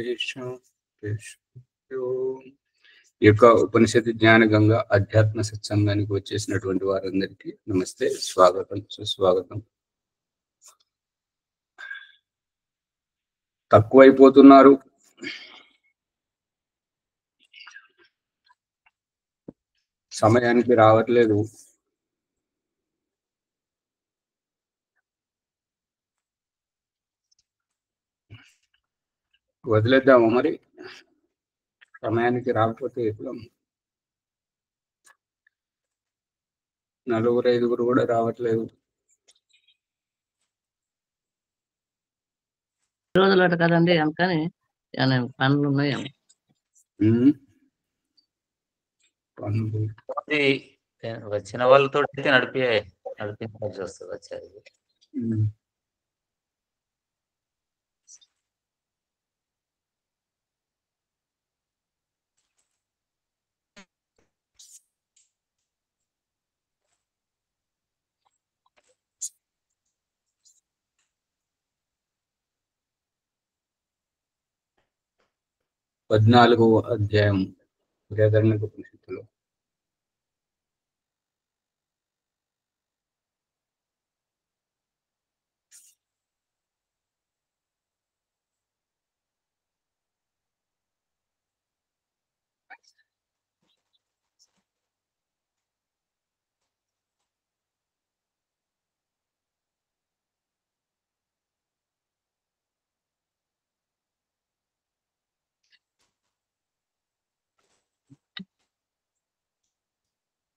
ఈ యొక్క ఉపనిషత్తు జ్ఞాన గంగా అధ్యాత్మ సత్సంగానికి వచ్చేసినటువంటి వారందరికీ నమస్తే, స్వాగతం, సుస్వాగతం. తక్కువైపోతున్నారు, సమయానికి రావట్లేదు, వదిలేద్దాము మరి. సమయానికి రాకపోతే ఎప్పుడు? నలుగురు ఐదుగురు కూడా రావట్లేదు. రోజులు కదండి, అందుకని పనులు ఉన్నాయేమో. పనులు వచ్చిన వాళ్ళతో నడిపించాల్సి వస్తుంది. వచ్చేది పద్నాలుగవ అధ్యాయం బృహదారణ్యోపనిషత్తులో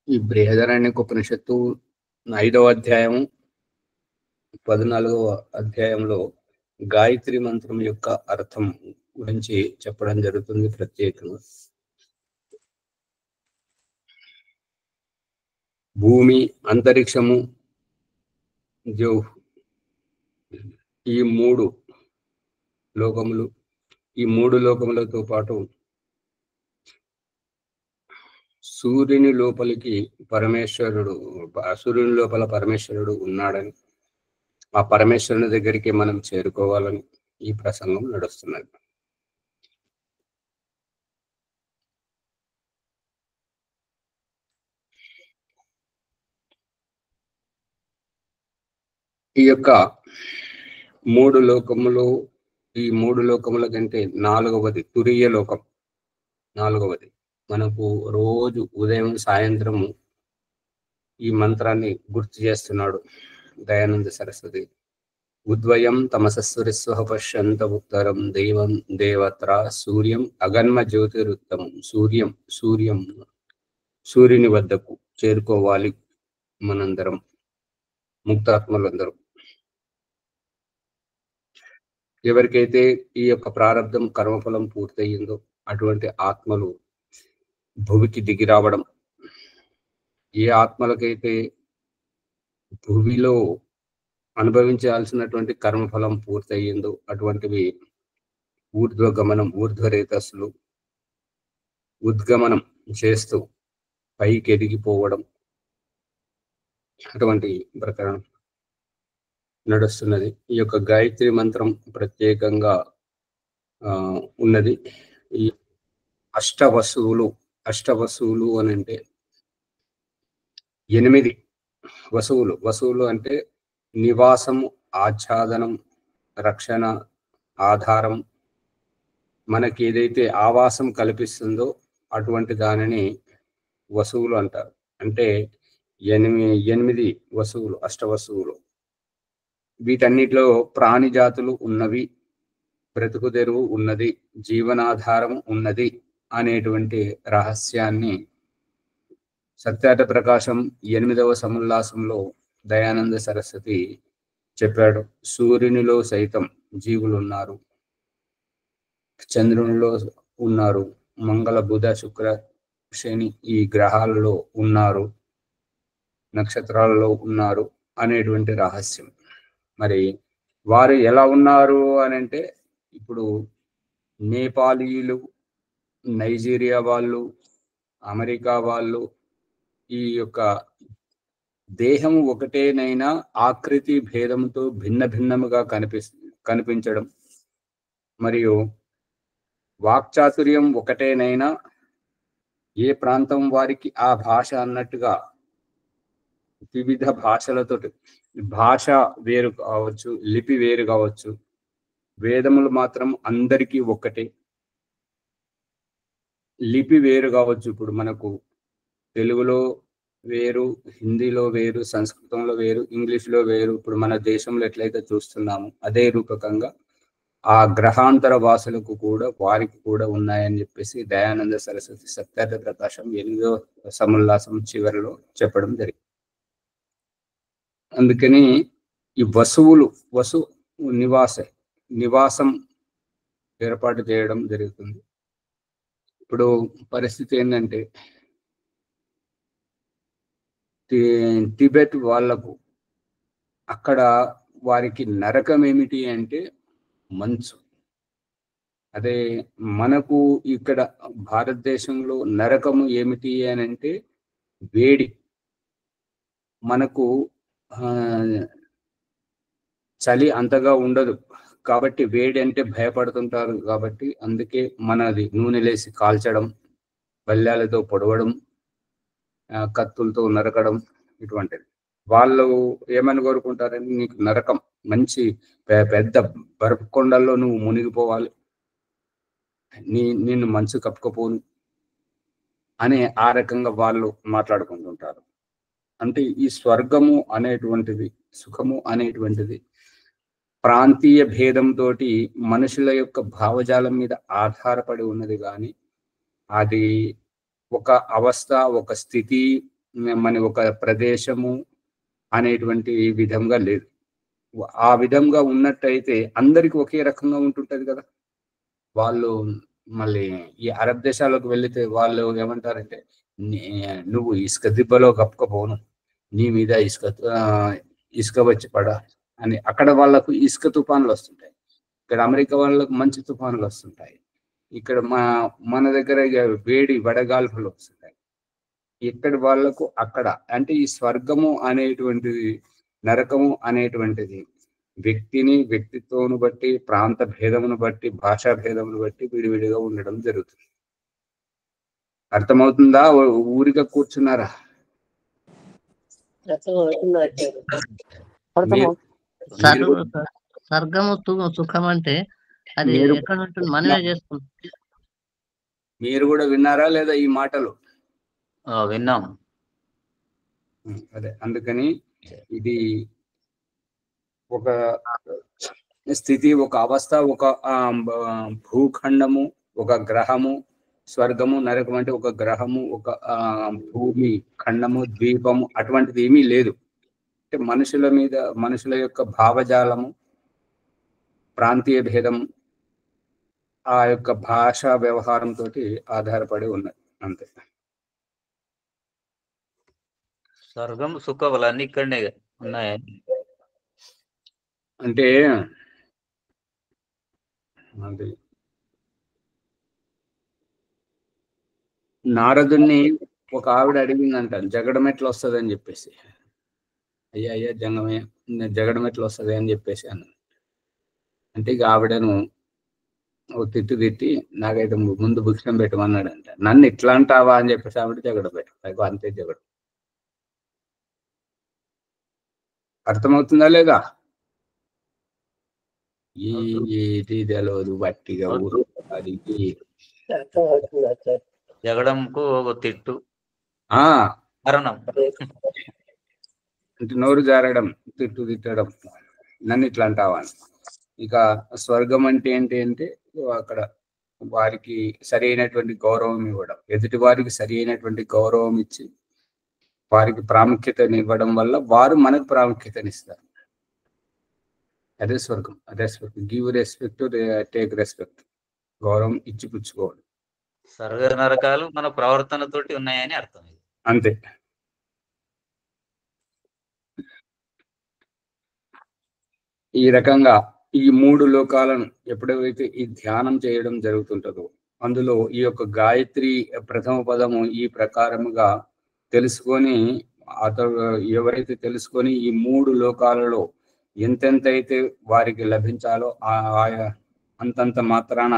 ఈ బృహదారణ్యోపనిషత్తు 5వ అధ్యాయం 14వ అధ్యాయంలో గాయత్రి మంత్రం యొక్క అర్థం గురించి చెప్పడం జరుగుతుంది ప్రత్యేకంగా. భూమి, అంతరిక్షము, ఈ మూడు లోకములతో పాటు సూర్యుని లోపల పరమేశ్వరుడు ఉన్నాడని, ఆ పరమేశ్వరుని దగ్గరికి మనం చేరుకోవాలని ఈ ప్రసంగం నడుస్తున్నది. ఈ యొక్క మూడు లోకముల కంటే నాలుగవది తురీయ లోకం. నాలుగవది మనకు రోజు ఉదయం సాయంత్రము ఈ మంత్రాన్ని గుర్తు చేస్తున్నాడు దయానంద సరస్వతి. ఉద్వయం తమసస్సురిస్వహ పశ్యంత ఉత్తరం దేవం దేవత్ర సూర్యం అగన్మ జ్యోతిరుత్తమం. సూర్యుని వద్దకు చేరుకోవాలి మనందరం, ముక్తాత్మలందరూ. ఎవరికైతే ఈ యొక్క ప్రారంధం కర్మఫలం పూర్తయిందో అటువంటి ఆత్మలు భువికి దిగి రావడం, ఏ ఆత్మలకైతే భూమిలో అనుభవించాల్సినటువంటి కర్మఫలం పూర్తయిందో అటువంటివి ఊర్ధ్వరేతస్సులు ఉద్గమనం చేస్తూ పైకి ఎదిగిపోవడం, అటువంటి ప్రకరణం నడుస్తున్నది. ఈ యొక్క గాయత్రి మంత్రం ప్రత్యేకంగా ఉన్నది. ఈ అష్టవసువులు అని అంటే 8 వసువులు అంటే నివాసము, ఆచ్ఛాదనం, రక్షణ, ఆధారం. మనకి ఏదైతే ఆవాసం కల్పిస్తుందో అటువంటి దానిని వసువులు అంటారు. అంటే 8 వసువులు, అష్టవసువులు. వీటన్నిటిలో ప్రాణి జాతులు ఉన్నవి, బ్రతుకు తెరువు ఉన్నది, జీవనాధారం ఉన్నది అనేటువంటి రహస్యాన్ని సత్యార్థ ప్రకాశం 8వ సముల్లాసంలో దయానంద సరస్వతి చెప్పాడు. సూర్యునిలో సైతం జీవులు ఉన్నారు, చంద్రునిలో ఉన్నారు, మంగళ, బుధ, శుక్ర, శని ఈ గ్రహాలలో ఉన్నారు, నక్షత్రాలలో ఉన్నారు అనేటువంటి రహస్యం. మరి వారు ఎలా ఉన్నారు అని అంటే, ఇప్పుడు నేపాలీలు, నైజీరియా వాళ్ళు, అమెరికా వాళ్ళు ఈ యొక్క దేహం ఒకటేనైనా ఆకృతి భేదంతో భిన్నముగా కనిపించడం, మరియు వాక్చాతుర్యం ఒకటేనైనా ఏ ప్రాంతం వారికి ఆ భాష అన్నట్టుగా వివిధ భాషలతో, భాష వేరు కావచ్చు, లిపి వేరు కావచ్చు, వేదములు మాత్రం అందరికీ ఒక్కటే. లిపి వేరు కావచ్చు, ఇప్పుడు మనకు తెలుగులో వేరు, హిందీలో వేరు, సంస్కృతంలో వేరు, ఇంగ్లీష్లో వేరు. ఇప్పుడు మన దేశంలో ఎట్లయితే చూస్తున్నాము అదే రూపకంగా ఆ గ్రహాంతర భాషలకు కూడా వారికి కూడా ఉన్నాయని చెప్పేసి దయానంద సరస్వతి సత్యార్థ ప్రకాశం 8వ సముల్లాసం చివరిలో చెప్పడం జరిగింది. అందుకని ఈ వసు నివాసం ఏర్పాటు చేయడం జరుగుతుంది. ఇప్పుడు పరిస్థితి ఏంటంటే టిబెట్ వాళ్లకు అక్కడ వారికి నరకం ఏమిటి అంటే మంచు. అదే మనకు ఇక్కడ భారతదేశంలో నరకము ఏమిటి అని అంటే వేడి. మనకు చలి అంతగా ఉండదు కాబట్టి వేడి అంటే భయపడుతుంటారు. కాబట్టి అందుకే మనది నూనెలేసి కాల్చడం, బల్యాలతో పొడవడం, కత్తులతో నరకడం ఇటువంటిది. వాళ్ళు ఏమని కోరుకుంటారని నీకు నరకం, మంచి పెద్ద బర్ఫ్ కొండల్లో నువ్వు మునిగిపోవాలి, నిన్ను మంచు కప్పుకపోను అని ఆ రకంగా వాళ్ళు మాట్లాడుకుంటుంటారు. అంటే ఈ స్వర్గము అనేటువంటిది, సుఖము అనేటువంటిది ప్రాంతీయ భేదంతో మనుషుల యొక్క భావజాలం మీద ఆధారపడి ఉన్నది. కానీ అది ఒక అవస్థ, ఒక స్థితి, మన ఒక ప్రదేశము అనేటువంటి విధంగా లేదు. ఆ విధంగా ఉన్నట్టయితే అందరికి ఒకే రకంగా ఉంటుంటది కదా. వాళ్ళు మళ్ళీ ఈ అరబ్ దేశాలకు వెళితే వాళ్ళు ఏమంటారంటే నువ్వు ఇసుక దిబ్బలో కప్పుకపోను, నీ మీద ఇసుక వచ్చి పడ అని. అక్కడ వాళ్ళకు ఇసుక తుఫాన్లు వస్తుంటాయి, ఇక్కడ అమెరికా వాళ్ళకు మంచి తుఫాన్లు వస్తుంటాయి, ఇక్కడ మన దగ్గర వేడి వడగాల్పులు వస్తుంటాయి. ఇక్కడి వాళ్లకు అక్కడ. అంటే ఈ స్వర్గము అనేటువంటిది, నరకము అనేటువంటిది వ్యక్తిని, వ్యక్తిత్వమును బట్టి, ప్రాంత భేదమును బట్టి, భాషా భేదమును బట్టి విడివిడిగా ఉండడం జరుగుతుంది. అర్థమవుతుందా? ఊరిగా కూర్చున్నారా? స్వర్గము సుఖం అంటే అది ఎక్కడ ఉంటుంది? మనమే చేసుకుంటాం. మీరు కూడా విన్నారా లేదా ఈ మాటలు? విన్నాం. అదే, అందుకని ఇది ఒక స్థితి, ఒక అవస్థ, ఒక భూఖండము, ఒక గ్రహము. స్వర్గము, నరకం అంటే ఒక గ్రహము, ఒక భూమి ఖండము, ద్వీపము అటువంటిది ఏమీ లేదు. అంటే మనుషుల మీద, మనుషుల యొక్క భావజాలము, ప్రాంతీయ భేదం, ఆ యొక్క భాషా వ్యవహారంతో ఆధారపడి ఉన్నది, అంతే. స్వర్గం సుఖములు అన్ని ఇక్కడనే ఉన్నాయని అంటే అది నారదుణ్ణి ఒక ఆవిడ అడిగిందంట, జగడం ఎట్లా వస్తుంది అని చెప్పేసి. అయ్యా జగడం ఎట్లా వస్తుంది అని చెప్పేసి అన్న. అంటే ఇక ఆవిడను ఓ తిట్టి నాకైతే ముందు భిక్షం పెట్టమన్నాడంట. నన్ను ఇట్లా అంటావా అని చెప్పేసి ఆవిడ జగడ పెట్ట. అంతే జగడం. అర్థమవుతుందా లేదా? ఏది తెలియదు బట్టిగా ఊరు. అది జగడంకు ఒక తిట్టు, కారణం అంటే నోరు జారడం, తిట్టడం, నన్ను ఇట్లా అంటావా. ఇక స్వర్గం అంటే ఏంటి అంటే అక్కడ వారికి సరి అయినటువంటి గౌరవం ఇవ్వడం, ఎదుటి వారికి సరి అయినటువంటి గౌరవం ఇచ్చి వారికి ప్రాముఖ్యతనివ్వడం వల్ల వారు మనకు ప్రాముఖ్యతనిస్తారు. అదే స్వర్గం, అదే స్వర్గం. Give respect, take respect. గౌరవం ఇచ్చి పుచ్చుకోవడం. స్వర్గ నరకాలు మన ప్రవర్తనతోటి ఉన్నాయని అర్థం. అంతే. ఈ రకంగా ఈ 3 లోకాలను ఎప్పుడైతే ఈ ధ్యానం చేయడం జరుగుతుంటుందో, అందులో ఈ యొక్క గాయత్రి ప్రథమ పదము ఈ ప్రకారముగా తెలుసుకొని, ఎవరైతే తెలుసుకొని ఈ 3 లోకాలలో ఎంతెంతైతే వారికి లభించాలో అంతంత మాత్రాన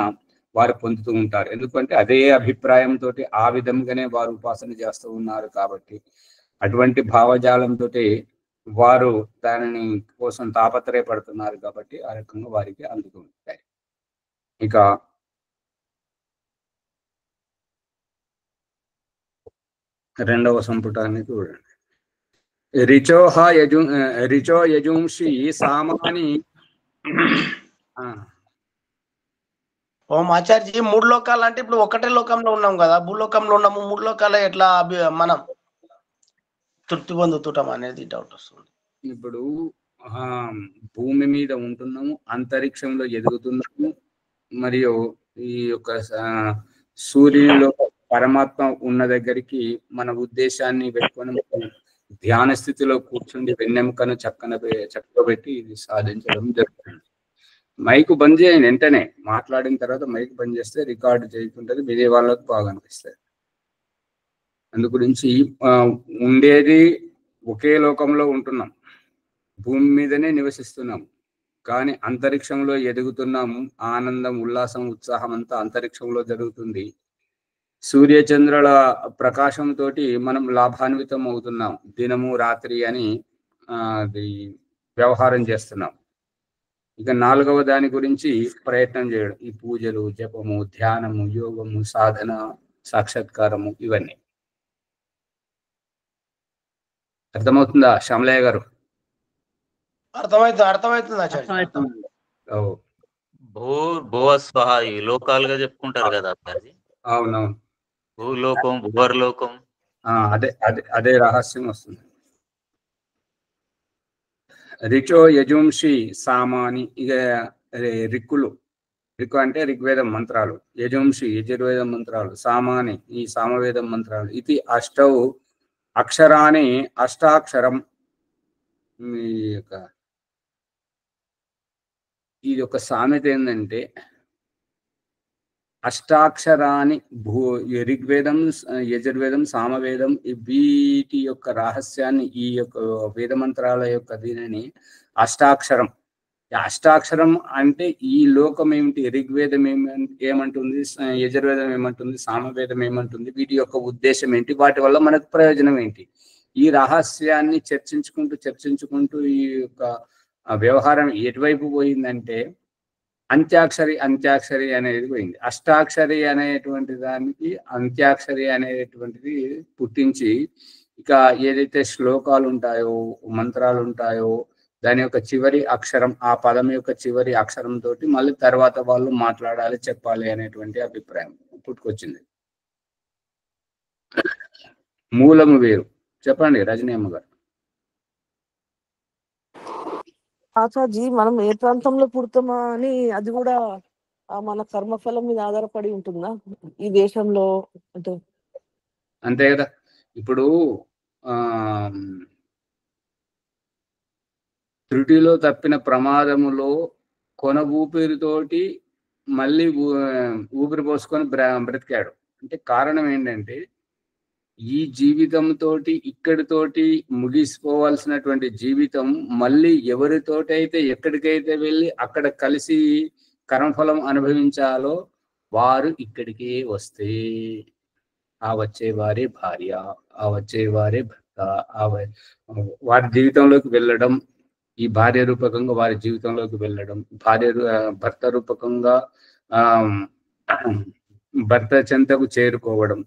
వారు పొందుతూ ఉంటారు. ఎందుకంటే అదే అభిప్రాయంతో ఆ విధంగానే వారు ఉపాసన చేస్తూ ఉన్నారు కాబట్టి, అటువంటి భావజాలంతో వారు దానిని కోసం తాపత్రయపడుతున్నారు కాబట్టి ఆ రకంగా వారికి అందుతూ ఉంటాయి. ఇక రెండవ సంపుటాన్ని చూడండి. రిచో యజుంషి సామాని. ఓం ఆచార్య, 3 లోకాలు అంటే ఇప్పుడు ఒకటే లోకంలో ఉన్నాం కదా, భూలోకంలో ఉన్నాము, 3 లోకాలు ఎట్లా మనం తృప్తి పొందుతుంటాం అనేది డౌట్ వస్తుంది. ఇప్పుడు భూమి మీద ఉంటున్నాము, అంతరిక్షంలో ఎదుగుతున్నాము, మరియు ఈ యొక్క సూర్యునిలో పరమాత్మ ఉన్న దగ్గరికి మన ఉద్దేశాన్ని పెట్టుకొని ధ్యాన స్థితిలో కూర్చుండి వెన్నెముకను చక్కబెట్టి ఇది సాధించడం జరుగుతుంది. మైక్ బంద్ చేయండి, వెంటనే మాట్లాడిన తర్వాత మైక్ బంద్ చేస్తే రికార్డు చేయకుంటుంది, మీరే వాళ్ళకు బాగా అనిపిస్తుంది. అందు గురించి ఉండేది ఒకే లోకంలో ఉంటున్నాం, భూమి మీదనే నివసిస్తున్నాం, కానీ అంతరిక్షంలో ఎదుగుతున్నాము. ఆనందం, ఉల్లాసం, ఉత్సాహం అంతా అంతరిక్షంలో జరుగుతుంది. సూర్యచంద్రుల ప్రకాశంతో మనం లాభాన్వితం అవుతున్నాం. దినము రాత్రి అని అది వ్యవహారం చేస్తున్నాం. ఇక 4వ దాని గురించి ప్రయత్నం చేయడం, ఈ పూజలు, జపము, ధ్యానము, యోగము, సాధన, సాక్షాత్కారము, ఇవన్నీ. అర్థమవుతుందా శ్యామలయ్య గారు? అర్థమవుతుంది ఆచార్య. భూవస్వహ ఈ లోకాలుగా చెప్పుకుంటారు కదా ఆచార్య. అవునవును, భూలోకం, భువర్లోకం. అదే రహస్యం వస్తుంది. రిచో యజుంషి సామాని, ఇక రిక్కు అంటే ఋగ్వేదం మంత్రాలు, యజుంషి యజుర్వేదం మంత్రాలు, సామాని ఈ సామవేదం మంత్రాలు, ఇది అష్టౌ అక్షరాన్ని అష్టాక్షరం. ఇది ఒక సామెత ఏంటంటే, అష్టాక్షరాన్ని ఋగ్వేదం, యజుర్వేదం, సామవేదం, వీటి యొక్క రహస్యాన్ని, ఈ యొక్క వేద మంత్రాల యొక్క దీనిని అష్టాక్షరం. అష్టాక్షరం అంటే ఈ లోకం ఏమిటి, ఋగ్వేదం ఏమంటుంది, యజుర్వేదం ఏమంటుంది, సామవేదం ఏమంటుంది, వీటి యొక్క ఉద్దేశం ఏంటి, వాటి వల్ల మనకు ప్రయోజనం ఏంటి, ఈ రహస్యాన్ని చర్చించుకుంటూ ఈ యొక్క వ్యవహారం ఎటువైపు పోయిందంటే అంత్యాక్షరి అనేది పోయింది. అష్టాక్షరి అనేటువంటి దానికి అంత్యాక్షరి అనేటువంటిది పుట్టించి, ఇక ఏదైతే శ్లోకాలు ఉంటాయో, మంత్రాలు ఉంటాయో, దాని యొక్క చివరి అక్షరం, ఆ పదం యొక్క చివరి అక్షరంతో మళ్ళీ తర్వాత వాళ్ళు మాట్లాడాలి, చెప్పాలి అనేటువంటి అభిప్రాయం పుట్టుకొచ్చింది. మూలము వేరు. చెప్పండి రజనీ అమ్మ గారు. ఆచార్జీ, మనం ఏ ప్రాంతంలో పుడతామా అని అది కూడా మన కర్మఫలం మీద ఆధారపడి ఉంటుందా ఈ దేశంలో అంటే? అంతే కదా. ఇప్పుడు త్రుటిలో తప్పిన ప్రమాదములో కొన ఊపిరితోటి మళ్ళీ ఊపిరి పోసుకొని బ్రతికాడు అంటే కారణం ఏంటంటే, ఈ జీవితంతో ఇక్కడితోటి ముగిసిపోవాల్సినటువంటి జీవితం మళ్ళీ ఎవరితోటైతే ఎక్కడికైతే వెళ్ళి అక్కడ కలిసి కర్మఫలం అనుభవించాలో వారు ఇక్కడికే వస్తే, ఆ వచ్చేవారే భార్య, ఆ వచ్చేవారే భర్త, వారి జీవితంలోకి వెళ్ళడం, ఈ భార్య రూపకంగా వారి జీవితంలోకి వెళ్ళడం, భర్త రూపకంగా భర్త చెంతకు చేరుకోవడం,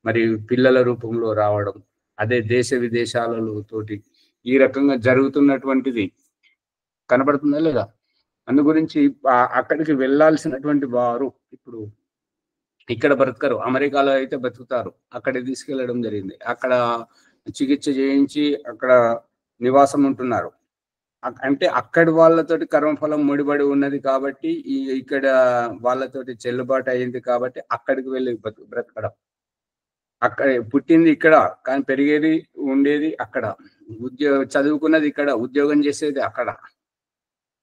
మరి పిల్లల రూపంలో రావడం, అదే దేశ విదేశాలతోటి ఈ రకంగా జరుగుతున్నటువంటిది కనబడుతుందా లేదా? అందు గురించి అక్కడికి వెళ్ళాల్సినటువంటి వారు ఇప్పుడు ఇక్కడ బ్రతకరు, అమెరికాలో అయితే బ్రతుకుతారు, అక్కడికి తీసుకెళ్లడం జరిగింది, అక్కడ చికిత్స చేయించి అక్కడ నివాసం ఉంటున్నారు. అంటే అక్కడి వాళ్ళతోటి కర్మఫలం ముడిపడి ఉన్నది కాబట్టి ఇక్కడ వాళ్ళతోటి చెల్లుబాటు అయింది కాబట్టి అక్కడికి వెళ్ళి బ్రతకడం. అక్కడ పుట్టింది ఇక్కడ, కానీ పెరిగేది ఉండేది అక్కడ, చదువుకున్నది ఇక్కడ, ఉద్యోగం చేసేది అక్కడ,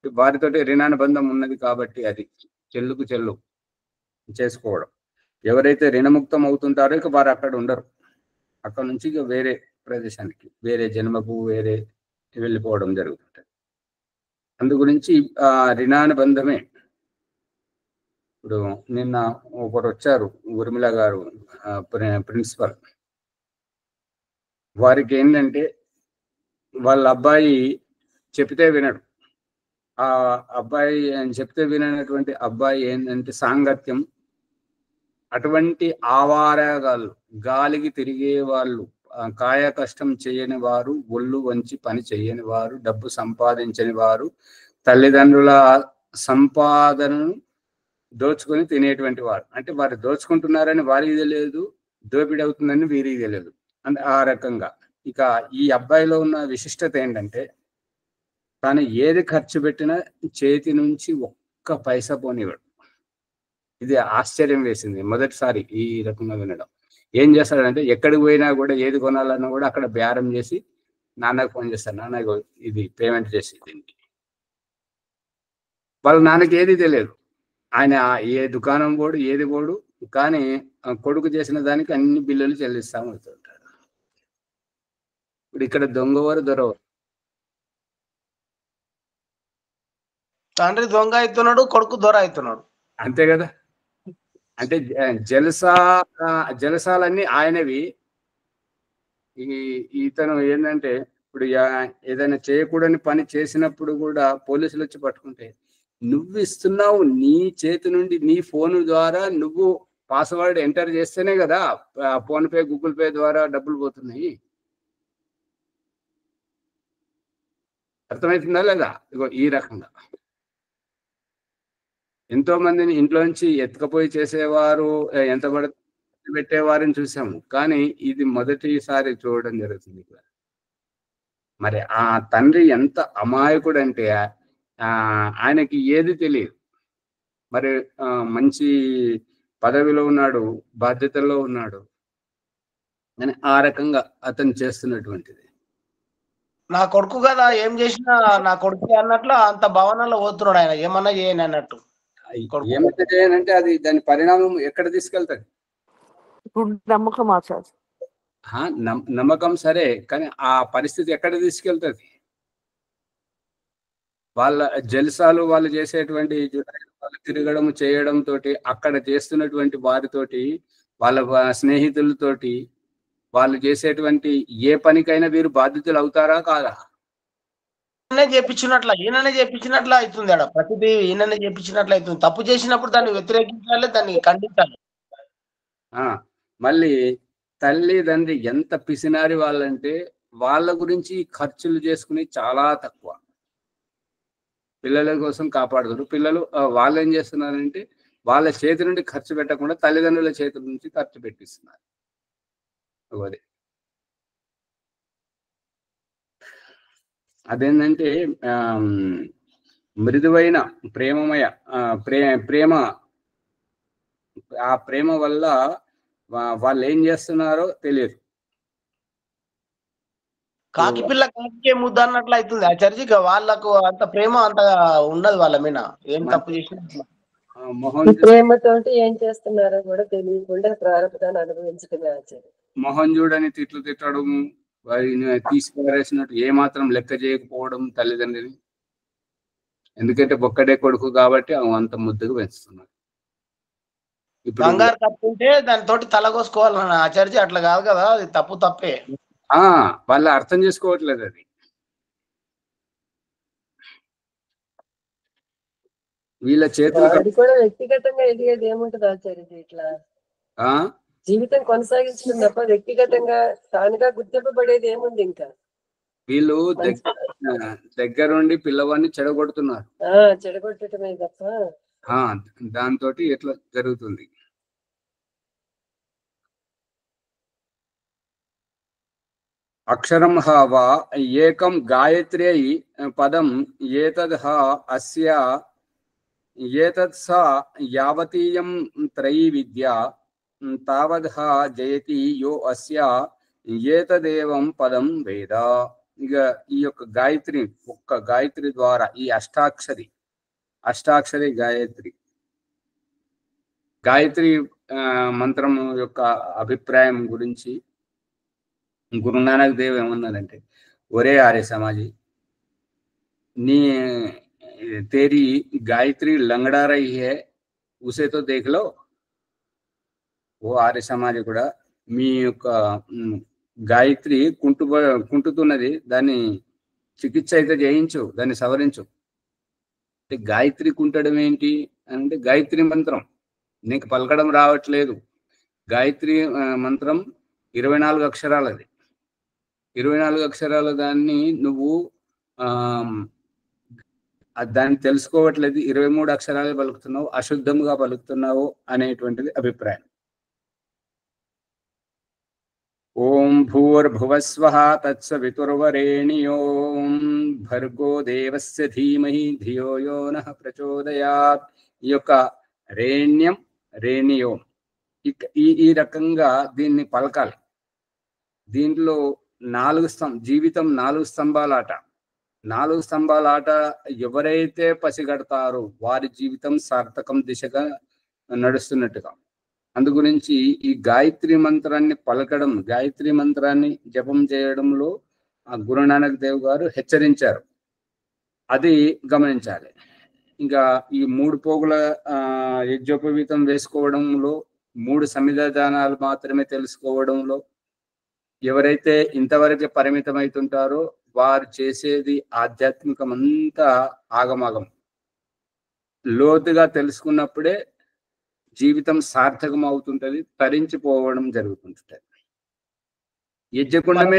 వారితోటి రుణానుబంధం ఉన్నది కాబట్టి అది చెల్లుకు చెల్లు చేసుకోవడం. ఎవరైతే రుణముక్తం అవుతుంటారో ఇక వారు అక్కడ ఉండరు, అక్కడ నుంచి ఇక వేరే ప్రదేశానికి, వేరే జన్మకు వేరే వెళ్ళిపోవడం జరుగుతుంటుంది. అందు గురించి రుణానుబంధమే ఇప్పుడు నిన్న ఒకరు వచ్చారు, ఉర్మిళ గారు, ప్రిన్సిపల్. వారికి ఏంటంటే వాళ్ళ అబ్బాయి చెప్తే వినడు. ఆ అబ్బాయి అని చెప్తే వినటువంటి అబ్బాయి ఏంటంటే సాంగత్యం, అటువంటి ఆవారగాళ్ళు, గాలికి తిరిగే వాళ్ళు, కాయ కష్టం చేయని వారు, ఒళ్ళు వంచి పని చేయని వారు, డబ్బు సంపాదించని వారు, తల్లిదండ్రుల సంపాదనను దోచుకొని తినేటువంటి వారు. అంటే వారు దోచుకుంటున్నారని వారికి తెలియదు, దోపిడీ అవుతుందని వీరికి తెలియదు. అంటే ఆ రకంగా. ఇక ఈ అబ్బాయిలో ఉన్న విశిష్టత ఏంటంటే తాను ఏది ఖర్చు పెట్టినా చేతి నుంచి ఒక్క పైసా పోనివాడు. ఇది ఆశ్చర్యం వేసింది మొదటిసారి ఈ రకంగా వినడం. ఏం చేస్తాడంటే ఎక్కడికి పోయినా కూడా ఏది కొనాలన్నా కూడా అక్కడ బేరం చేసి నాన్నకు ఫోన్ చేస్తాడు, నాన్న ఇది పేమెంట్ చేసి దీనికి. వాళ్ళ నాన్నకి ఏది తెలియదు, ఆయన ఏ దుకాణం పోడు, ఏది పోడు, కానీ కొడుకు చేసిన దానికి అన్ని బిల్లులు చెల్లిస్తా ఉంటాడు. ఇప్పుడు ఇక్కడ దొంగవారు దొరవరు. తండ్రి దొంగ అవుతున్నాడు, కొడుకు దొర అవుతున్నాడు. అంతే కదా. అంటే జలసాలన్నీ ఆయనవి. ఇతను ఏంటంటే ఇప్పుడు ఏదైనా చేయకూడని పని చేసినప్పుడు కూడా పోలీసులు వచ్చి పట్టుకుంటే, నువ్వు ఇస్తున్నావు నీ చేతి నుండి, నీ ఫోన్ ద్వారా నువ్వు పాస్వర్డ్ ఎంటర్ చేస్తేనే కదా ఫోన్ పే, గూగుల్ పే ద్వారా డబ్బులు పోతున్నాయి. అర్థమవుతుందా లేదా? ఇగో ఈ రకంగా ఎంతో మందిని ఇంట్లోంచి ఎత్తుకపోయి చేసేవారు, ఎంత పెట్టేవారని చూసాము, కానీ ఇది మొదటిసారి చూడడం జరుగుతుంది ఇక్కడ. మరి ఆ తండ్రి ఎంత అమాయకుడు అంటే ఆయనకి ఏది తెలియదు. మరి మంచి పదవిలో ఉన్నాడు, బాధ్యతల్లో ఉన్నాడు, అని ఆ రకంగా అతను చేస్తున్నటువంటిది. నా కొడుకు కదా, ఏం చేసినా నా కొడుకు అన్నట్లు అంత భావనలో పోతున్నాడు ఆయన, ఏమన్నా చేయని అన్నట్టు. ఏమైతే చేయనంటే అది దాని పరిణామం ఎక్కడ తీసుకెళ్తాది? ఇప్పుడు నమ్మకం ఆచార్య, నమ్మకం సరే, కానీ ఆ పరిస్థితి ఎక్కడ తీసుకెళ్తుంది? వాళ్ళ జల్సాలు, వాళ్ళు చేసేటువంటి వాళ్ళు తిరగడం చేయడం తోటి, అక్కడ చేస్తున్నటువంటి వారితోటి, వాళ్ళ స్నేహితులతోటి, వాళ్ళు చేసేటువంటి ఏ పనికైనా వీరు బాధ్యతలు అవుతారా కాదా? ఈయననే చేపించినట్లు అవుతుంది. ఆడ ప్రతిదీ ఈయననే చేపించినట్లు అవుతుంది. తప్పు చేసినప్పుడు దాన్ని వ్యతిరేకించాలి, దాన్ని ఖండించాలి. మళ్ళీ తల్లిదండ్రి ఎంత పిసినారి వాళ్ళంటే వాళ్ళ గురించి ఖర్చులు చేసుకుని చాలా తక్కువ, పిల్లల కోసం కాపాడుతారు. పిల్లలు వాళ్ళు ఏం చేస్తున్నారంటే వాళ్ళ చేతి నుండి ఖర్చు పెట్టకుండా తల్లిదండ్రుల చేతి నుంచి ఖర్చు పెట్టిస్తున్నారు. అదేంటంటే మృదువైన ప్రేమమయ ప్రేమ, ఆ ప్రేమ వల్ల వాళ్ళు ఏం చేస్తున్నారో తెలియదు. కాకి పిల్ల కాకికే ముద్ద అన్నట్లు అవుతుంది ఆచార్య. వాళ్ళకు అంత ప్రేమ అంత ఉన్నది వాళ్ళ మీద, ఏం తప్పు చేసినా ప్రేమతోటి ఏం చేస్తున్నారో కూడా తెలియకుండా ప్రారంభాన్ని అనుభవించడమే ఆచార్య. మొహం చూడని తిట్లు తిట్టడం, వారిని తీసుకువరేసినట్టు ఏమాత్రం లెక్క చేయకపోవడం తల్లిదండ్రిని. ఎందుకంటే ఒక్కడే కొడుకు కాబట్టి అంత ముద్దుగా పెంచుతున్నారు. ఇప్పుడు బంగారు తప్పు ఉంటే దానితోటి తలగోసుకోవాలన్న ఆచార్య, అట్లా కాదు కదా, అది తప్పు తప్పే. వాళ్ళు అర్థం చేసుకోవట్లేదు. అది వీళ్ళ చేతులు కూడా వ్యక్తిగతంగా ఎదిగేది ఏముంటది ఆచార్య, ఇట్లా జీవితం కొనసాగించడం తప్ప వ్యక్తిగతంగా తానుగా గుర్తింపబడేది ఏముంది? ఇంకా వీళ్ళు దగ్గరుండి పిల్లవాడిని చెడగొడుతున్నారు, చెడగొట్టడమే తప్ప దాంతో ఎట్లా జరుగుతుంది. అక్షరం వా ఏకం గాయత్ర్యై పదం ఏతద్ అస్య ఏతత్ స యావతీయం త్రయీ విద్య తావద్ జయతి యో అస్య ఏతదేవం పదం వేద. ఇక ఈ యొక్క గాయత్రి, ఒక్క గాయత్రి ద్వారా, ఈ అష్టాక్షరి గాయత్రి మంత్రం యొక్క అభిప్రాయం గురించి గురునానక్ దేవ్ ఏమన్నారంటే, ఒరే ఆర్య సమాజీ, నీ तेरी गायत्री लंगड़ा रही है, ఉసేతో దేఖలో ఓ ఆర్య సమాజ కూడా మీ యొక్క గాయత్రి కుంటుతున్నది, దాన్ని చికిత్స అయితే చేయించు, దాన్ని సవరించు. అంటే గాయత్రి కుంటడం ఏంటి అంటే గాయత్రి మంత్రం నీకు పలకడం రావట్లేదు. గాయత్రి మంత్రం 24 అక్షరాలది. 24 అక్షరాల దాన్ని నువ్వు దాన్ని తెలుసుకోవట్లేదు, 23 అక్షరాలే పలుకుతున్నావు, అశుద్ధంగా పలుకుతున్నావు అనేటువంటిది అభిప్రాయం. ఓం భూర్భువస్వః తత్సవితుర్వరేణ్యం భర్గో దేవస్య ధీమహి ధియో యో నః ప్రచోదయాత్. ఈ యొక్క రేణ్యం రేణియోం ఈ రకంగా దీన్ని పలకాలి. దీంట్లో జీవితం 4 స్తంభాల ఆట. 4 స్తంభాల ఆట ఎవరైతే పసిగడతారో వారి జీవితం సార్థకం దిశగా నడుస్తున్నట్టుగా. అందు గురించి ఈ గాయత్రి మంత్రాన్ని పలకడం, గాయత్రి మంత్రాన్ని జపం చేయడంలో గురునానక్ దేవ్ గారు హెచ్చరించారు. అది గమనించాలి. ఇంకా ఈ 3 పోగుల యజ్ఞోపవీతం వేసుకోవడంలో, 3 సమిధానాలు మాత్రమే తెలుసుకోవడంలో ఎవరైతే ఇంతవరకే పరిమితమవుతుంటారో వారు చేసేది ఆధ్యాత్మికమంతా ఆగమాగం. లోతుగా తెలుసుకున్నప్పుడే జీవితం సార్థకం అవుతుంటది, తరించిపోవడం జరుగుతుంటది. యజ్ఞకుండమే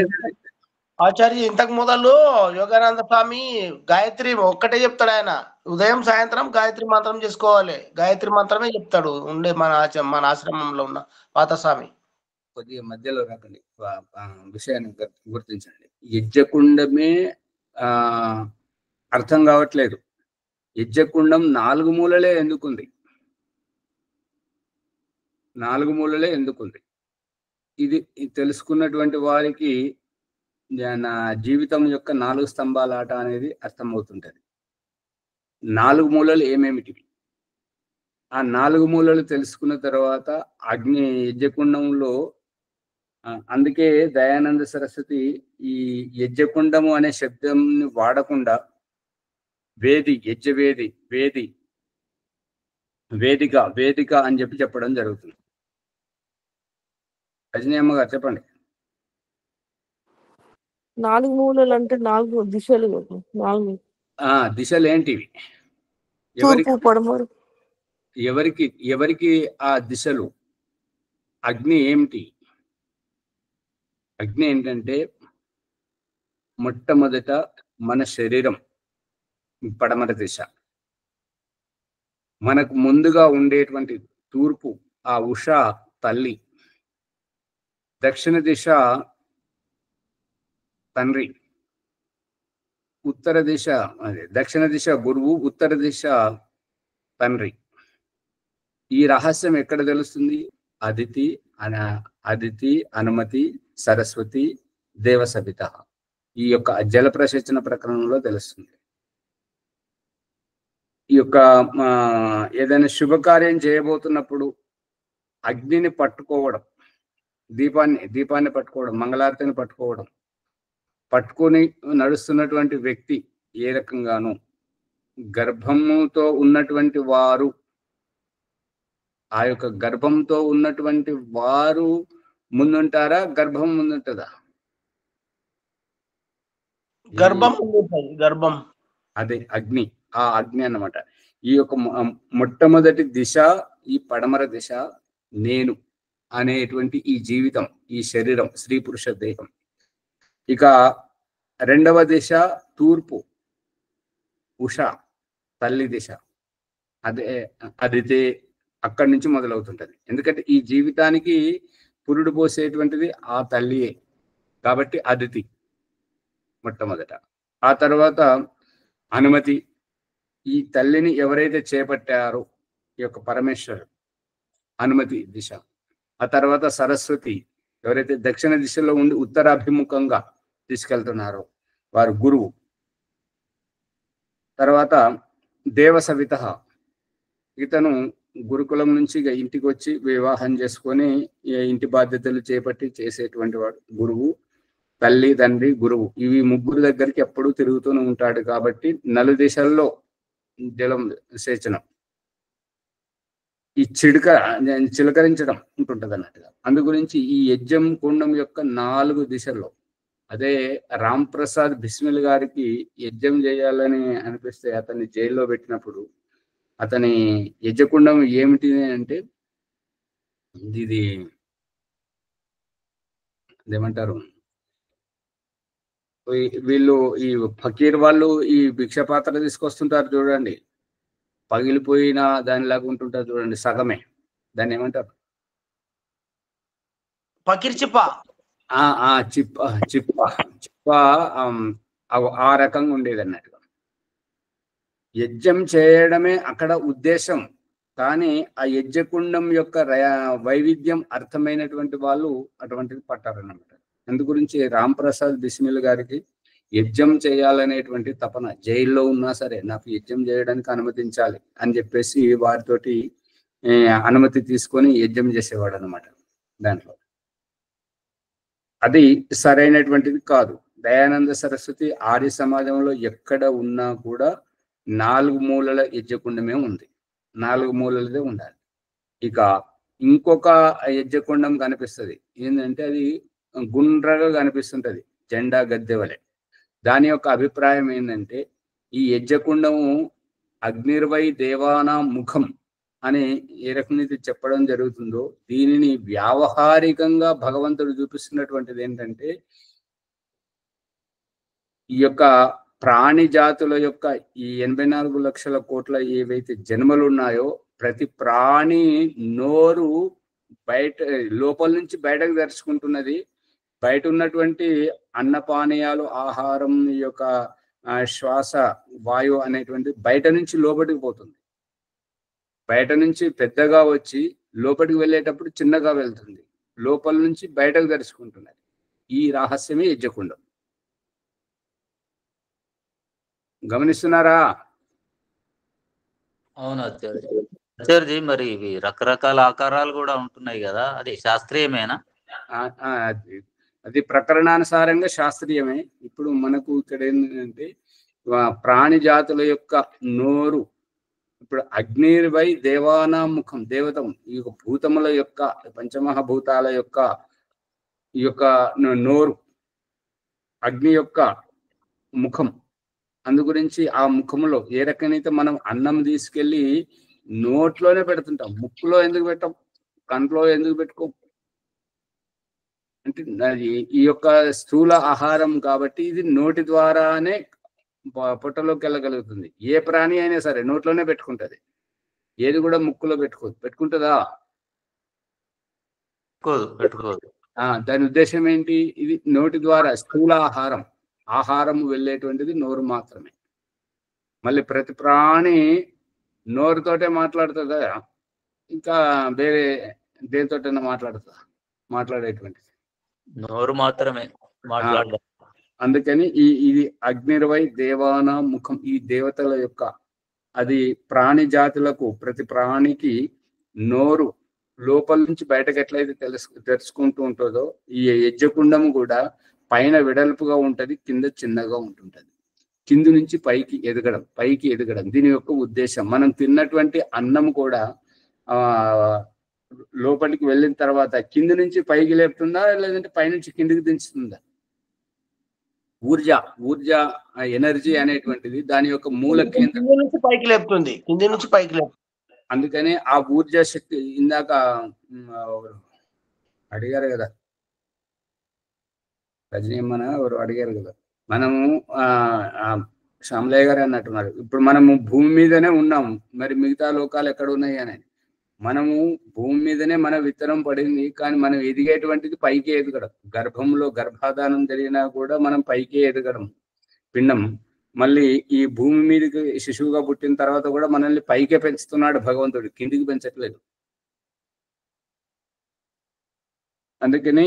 ఆచార్య ఇంతకు మొదలు యోగానంద స్వామి గాయత్రి ఒక్కటే చెప్తాడు. ఆయన ఉదయం సాయంత్రం గాయత్రి మంత్రం చేసుకోవాలి, గాయత్రి మంత్రమే చెప్తాడు ఉండే మన ఆశ్రమంలో ఉన్న పాతస్వామి. కొద్దిగా మధ్యలో రాకండి, విషయాన్ని గుర్తించండి. యజ్ఞకుండమే అర్థం కావట్లేదు. యజ్ఞకుండం 4 మూలలే ఎందుకుంది? 4 మూలలే ఎందుకుంది? ఇది తెలుసుకున్నటువంటి వారికి నా జీవితం యొక్క 4 స్తంభాల ఆట అనేది అర్థమవుతుంటది. 4 మూలలు ఏమేమిటివి? ఆ 4 మూలలు తెలుసుకున్న తర్వాత అగ్ని యజ్ఞకుండంలో, అందుకే దయానంద సరస్వతి ఈ యజ్ఞకుండము అనే శబ్దంని వాడకుండా వేదిక అని చెప్పడం జరుగుతుంది. రజనీ అమ్మ గారు చెప్పండి. 4 మూలలు అంటే 4 దిశలు. 4 దిశలు ఏంటివి? ఎవరికి ఆ దిశలు? అగ్ని ఏమిటి? అగ్ని ఏంటంటే మొట్టమొదట మన శరీరం పడమర దిశ, మనకు ముందుగా ఉండేటువంటి తూర్పు ఆ ఉష తల్లి, దక్షిణ దిశ తండ్రి, ఉత్తర దిశ దక్షిణ దిశ గురువు, ఉత్తర దిశ తండ్రి. ఈ రహస్యం ఎక్కడ తెలుస్తుంది? అదితి, అనుమతి, సరస్వతి, దేవసవిత ఈ యొక్క జల ప్రసేచన ప్రకరణంలో తెలుస్తుంది. ఈ యొక్క ఏదైనా శుభకార్యం చేయబోతున్నప్పుడు అగ్నిని పట్టుకోవడం, దీపాన్ని పట్టుకోవడం, మంగళారతిని పట్టుకొని నడుస్తున్నటువంటి వ్యక్తి ఏ రకంగానూ గర్భముతో ఉన్నటువంటి వారు, ఆ యొక్క గర్భంతో ఉన్నటువంటి వారు ముందుంటారా, గర్భం ముందుంటుందా? గర్భం అదే అగ్ని, ఆ అగ్ని అన్నమాట. ఈ యొక్క మొట్టమొదటి దిశ ఈ పడమర దిశ, నేను అనేటువంటి ఈ జీవితం, ఈ శరీరం, స్త్రీ పురుష దేహం. ఇక రెండవ దిశ తూర్పు, ఉష తల్లి దిశ. అదితే అక్కడి నుంచి మొదలవుతుంటది. ఎందుకంటే ఈ జీవితానికి పురుడు పోసేటువంటిది ఆ తల్లియే కాబట్టి అదితి మొట్టమొదట. ఆ తర్వాత అనుమతి, ఈ తల్లిని ఎవరైతే చేపట్టారో ఈ యొక్క పరమేశ్వరు, అనుమతి దిశ. ఆ తర్వాత సరస్వతి, ఎవరైతే దక్షిణ దిశలో ఉండి ఉత్తరాభిముఖంగా తీసుకెళ్తున్నారో వారు గురువు. తర్వాత దేవసవిత, ఇతను గురుకులం నుంచి ఇంటికి వచ్చి వివాహం చేసుకొని ఇంటి బాధ్యతలు చేపట్టి చేసేటువంటి వాడు గురువు. తల్లి, తండ్రి, గురువు, ఇవి ముగ్గురు దగ్గరికి ఎప్పుడూ తిరుగుతూనే ఉంటాడు కాబట్టి 4 దిశల్లో జలం సేచనం. ఈ చిలకరించడం ఉంటుంటది అన్నట్టుగా. అందు గురించి ఈ యజ్ఞం కుండం యొక్క 4 దిశల్లో, అదే రామ్ ప్రసాద్ బిస్మిల్ గారికి యజ్ఞం చేయాలని అనిపిస్తే అతన్ని జైల్లో పెట్టినప్పుడు అతని యజ్ఞకుండం ఏమిటి అంటే ఇది ఏమంటారు, వీళ్ళు ఈ ఫకీర్ వాళ్ళు ఈ భిక్ష పాత్ర తీసుకొస్తుంటారు చూడండి, పగిలిపోయిన దానిలాగా ఉంటుంటారు చూడండి, సగమే, దాన్ని ఏమంటారు, ఫకీర్ చిప్ప. చిప్ప చిప్ప చిప్ప ఆ రకంగా ఉండేది అన్నట్టుగా. యజ్ఞం చేయడమే అక్కడ ఉద్దేశం, కానీ ఆ యజ్ఞకుండం యొక్క వైవిధ్యం అర్థమైనటువంటి వాళ్ళు అటువంటిది పట్టారన్నమాట. అందు గురించి రామ్ ప్రసాద్ బిస్మిల్ గారికి యజ్ఞం చేయాలనేటువంటి తపన, జైల్లో ఉన్నా సరే నాకు యజ్ఞం చేయడానికి అనుమతించాలి అని చెప్పేసి వారితోటి అనుమతి తీసుకొని యజ్ఞం చేసేవాడు అనమాట. దాంట్లో అది సరైనటువంటిది కాదు. దయానంద సరస్వతి ఆర్య సమాజంలో ఎక్కడ ఉన్నా కూడా 4 మూలల యజ్ఞకుండమే ఉంది, 4 మూలలదే ఉండాలి. ఇక ఇంకొక యజ్ఞకుండం కనిపిస్తుంది, ఏంటంటే అది గుండ్రగా కనిపిస్తుంటది, జెండా గద్దె వలె. దాని యొక్క అభిప్రాయం ఏంటంటే ఈ యజ్ఞకుండము అగ్నిర్వై దేవానా ముఖం అని ఏ రకంగా చెప్పడం జరుగుతుందో, దీనిని వ్యావహారికంగా భగవంతుడు చూపిస్తున్నటువంటిది ఏంటంటే ఈ యొక్క ప్రాణి జాతుల యొక్క ఈ 84 లక్షల కోట్ల ఏవైతే జన్మలు ఉన్నాయో, ప్రతి ప్రాణి నోరు బయట లోపల నుంచి బయటకు తెరుచుకుంటున్నది. బయట ఉన్నటువంటి అన్నపానీయాలు, ఆహారం, ఈ యొక్క శ్వాస వాయువు అనేటువంటి బయట నుంచి లోపలికి పోతుంది. బయట నుంచి పెద్దగా వచ్చి లోపలికి వెళ్ళేటప్పుడు చిన్నగా వెళ్తుంది, లోపల నుంచి బయటకు తెరుచుకుంటున్నది. ఈ రహస్యమే యజ్ఞకుండం. గమనిస్తున్నారా? అవును ఆచార్యజీ. మరి ఇవి రకరకాల ఆకారాలు కూడా ఉంటున్నాయి కదా, అది శాస్త్రీయమేనా? అది ప్రకరణానుసారంగా శాస్త్రీయమే. ఇప్పుడు మనకు ఇక్కడ ఏంటంటే ప్రాణి జాతుల యొక్క నోరు, ఇప్పుడు అగ్నిర్వై దేవానా ముఖం, దేవతం, ఈ యొక్క భూతముల యొక్క పంచమహాభూతాల యొక్క ఈ యొక్క నోరు, అగ్ని యొక్క ముఖం. అందు గురించి ఆ ముఖంలో ఏ రకమైతే మనం అన్నం తీసుకెళ్ళి నోట్లోనే పెడుతుంటాం, ముక్కులో ఎందుకు పెట్టాం, కంట్లో ఎందుకు పెట్టుకోం అంటే ఈ యొక్క స్థూల ఆహారం కాబట్టి ఇది నోటి ద్వారానే పొట్టలోకి వెళ్ళగలుగుతుంది. ఏ ప్రాణి అయినా సరే నోట్లోనే పెట్టుకుంటది, ఏది కూడా ముక్కులో పెట్టుకుంటుందా? పెట్టుకోదు. దాని ఉద్దేశం ఏంటి? ఇది నోటి ద్వారా స్థూల ఆహారం వెళ్ళేటువంటిది నోరు మాత్రమే. మళ్ళీ ప్రతి ప్రాణి నోరుతోటే మాట్లాడుతుందా, ఇంకా వేరే దేనితోటైనా మాట్లాడేటువంటిది నోరు మాత్రమే మాట్లాడడం. అందుకని ఇది అగ్నిర్వై దేవాన ముఖం, ఈ దేవతల యొక్క, అది ప్రాణి జాతులకు ప్రతి ప్రాణికి నోరు లోపల నుంచి బయటకు ఎట్లయితే తెరుచుకుంటూ ఉంటుందో, ఈ యజ్ఞకుండము కూడా పైన వెడల్పుగా ఉంటది, కింద చిన్నగా ఉంటుంటది. కింది నుంచి పైకి ఎదగడం దీని యొక్క ఉద్దేశం. మనం తిన్నటువంటి అన్నం కూడా లోపలికి వెళ్ళిన తర్వాత కింది నుంచి పైకి లేపుతుందా, లేదంటే పైనుంచి కిందికి దించుతుందా? ఊర్జ ఎనర్జీ అనేటువంటిది దాని యొక్క మూల కేంద్రం, కింది నుంచి పైకి లేపుతుంది. అందుకని ఆ ఊర్జా శక్తి ఇందాక అడిగారు కదా, రజనీమ్మన ఎవరు అడిగారు కదా, మనము శ్యామలయ్య గారు అన్నట్టున్నారు, ఇప్పుడు మనము భూమి మీదనే ఉన్నాము, మరి మిగతా లోకాలు ఎక్కడ ఉన్నాయి అని. మనము భూమి మీదనే మన విత్తనం పడింది, కానీ మనం ఎదిగేటువంటిది పైకి ఎదగడం. గర్భంలో గర్భాధానం జరిగినా కూడా మనం పైకి ఎదగడం పిండం. మళ్ళీ ఈ భూమి మీదకి శిశువుగా పుట్టిన తర్వాత కూడా మనల్ని పైకే పెంచుతున్నాడు భగవంతుడు, కిందికి పెంచట్లేదు. అందుకని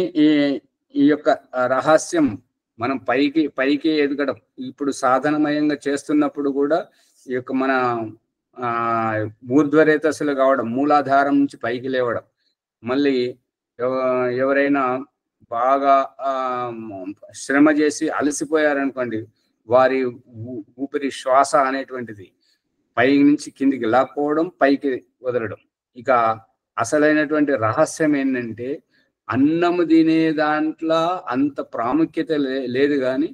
ఈ యొక్క రహస్యం మనం పైకి ఎదగడం. ఇప్పుడు సాధనమయంగా చేస్తున్నప్పుడు కూడా ఈ యొక్క మన ఊర్ధ్వరేతస్సులు కావడం, మూలాధారం నుంచి పైకి లేవడం. మళ్ళీ ఎవరైనా బాగా శ్రమ చేసి అలసిపోయారనుకోండి, వారి ఊపిరి శ్వాస అనేటువంటిది పై నుంచి కిందికి లాక్కోవడం, పైకి వదలడం. ఇక అసలైనటువంటి రహస్యం ఏంటంటే అన్నము తినే దాంట్లో అంత ప్రాముఖ్యత లేదు, కానీ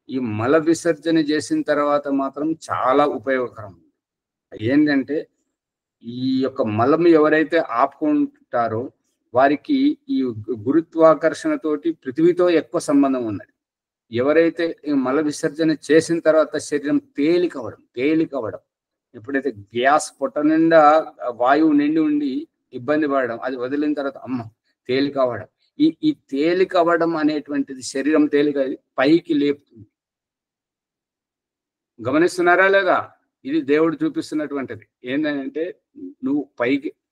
ఈ మల విసర్జన చేసిన తర్వాత మాత్రం చాలా ఉపయోగకరం. ఏంటంటే ఈ యొక్క మలం ఎవరైతే ఆపుకుంటారో వారికి ఈ గురుత్వాకర్షణతోటి పృథివీతో ఎక్కువ సంబంధం ఉన్నది. ఎవరైతే ఈ మల విసర్జన చేసిన తర్వాత శరీరం తేలికవడం, ఎప్పుడైతే గ్యాస్ పొట్ట నిండా వాయువు నిండి ఉండి ఇబ్బంది పడడం, అది వదిలిన తర్వాత తేలికవడం, ఈ తేలికవడం అనేటువంటిది శరీరం తేలిక పైకి లేపుతుంది. గమనిస్తున్నారా లేదా? ఇది దేవుడు చూపిస్తున్నటువంటిది. ఏంటంటే నువ్వు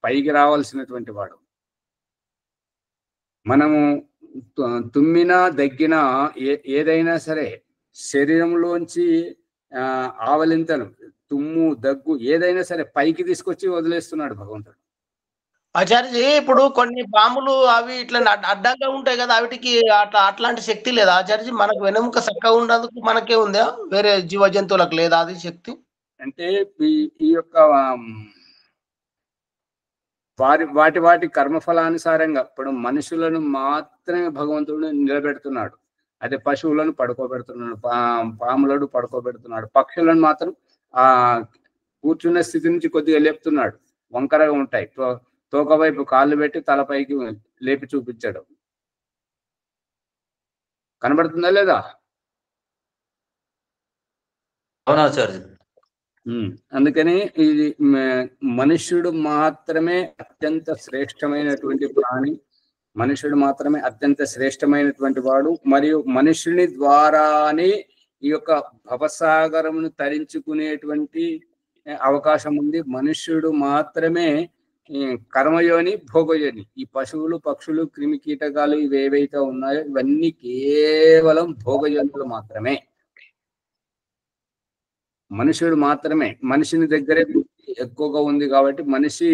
పైకి రావాల్సినటువంటి వాడు. మనము తుమ్మినా దగ్గినా ఏదైనా సరే శరీరంలోంచి ఆవలింతలు, తుమ్ము, దగ్గు ఏదైనా సరే పైకి తీసుకొచ్చి వదిలేస్తున్నాడు భగవంతుడు. ఆచార్యజీ, ఇప్పుడు కొన్ని పాములు అవి ఇట్లా అడ్డంగా ఉంటాయి కదా, వాటికి అట్లాంటి శక్తి లేదా ఆచార్యజీ? మనకు వెనుముక చక్కగా ఉన్నందుకు మనకే ఉందా, వేరే జీవ జంతువులకు లేదా అది శక్తి? అంటే ఈ యొక్క వాటి కర్మఫలానుసారంగా ఇప్పుడు మనుషులను మాత్రమే భగవంతుడు నిలబెడుతున్నాడు. అదే పశువులను పడుకోబెడుతున్నాడు, పాములను పడుకోబెడుతున్నాడు. పక్షులను మాత్రం కూర్చున్న స్థితి నుంచి కొద్దిగా లేపుతున్నాడు. వంకరగా ఉంటాయి, తోక వైపు కాళ్ళు పెట్టి తలపైకి లేపి చూపించాడు. కనబడుతుందా లేదా? అవునాచార్య. అందుకని ఇది మనుష్యుడు మాత్రమే అత్యంత శ్రేష్టమైనటువంటి ప్రాణి, మనుష్యుడు మాత్రమే అత్యంత శ్రేష్టమైనటువంటి వాడు. మరియు మనుష్యుని ద్వారానే ఈ యొక్క భవసాగరమును తరించుకునేటువంటి అవకాశం ఉంది. మనుష్యుడు మాత్రమే కర్మయోని, భోగయోని. ఈ పశువులు, పక్షులు, క్రిమి కీటకాలు ఇవేవైతే ఉన్నాయో ఇవన్నీ కేవలం భోగయోనులు మాత్రమే. మనుషుడు మాత్రమే, మనిషిని దగ్గరే ఎక్కువగా ఉంది కాబట్టి మనిషి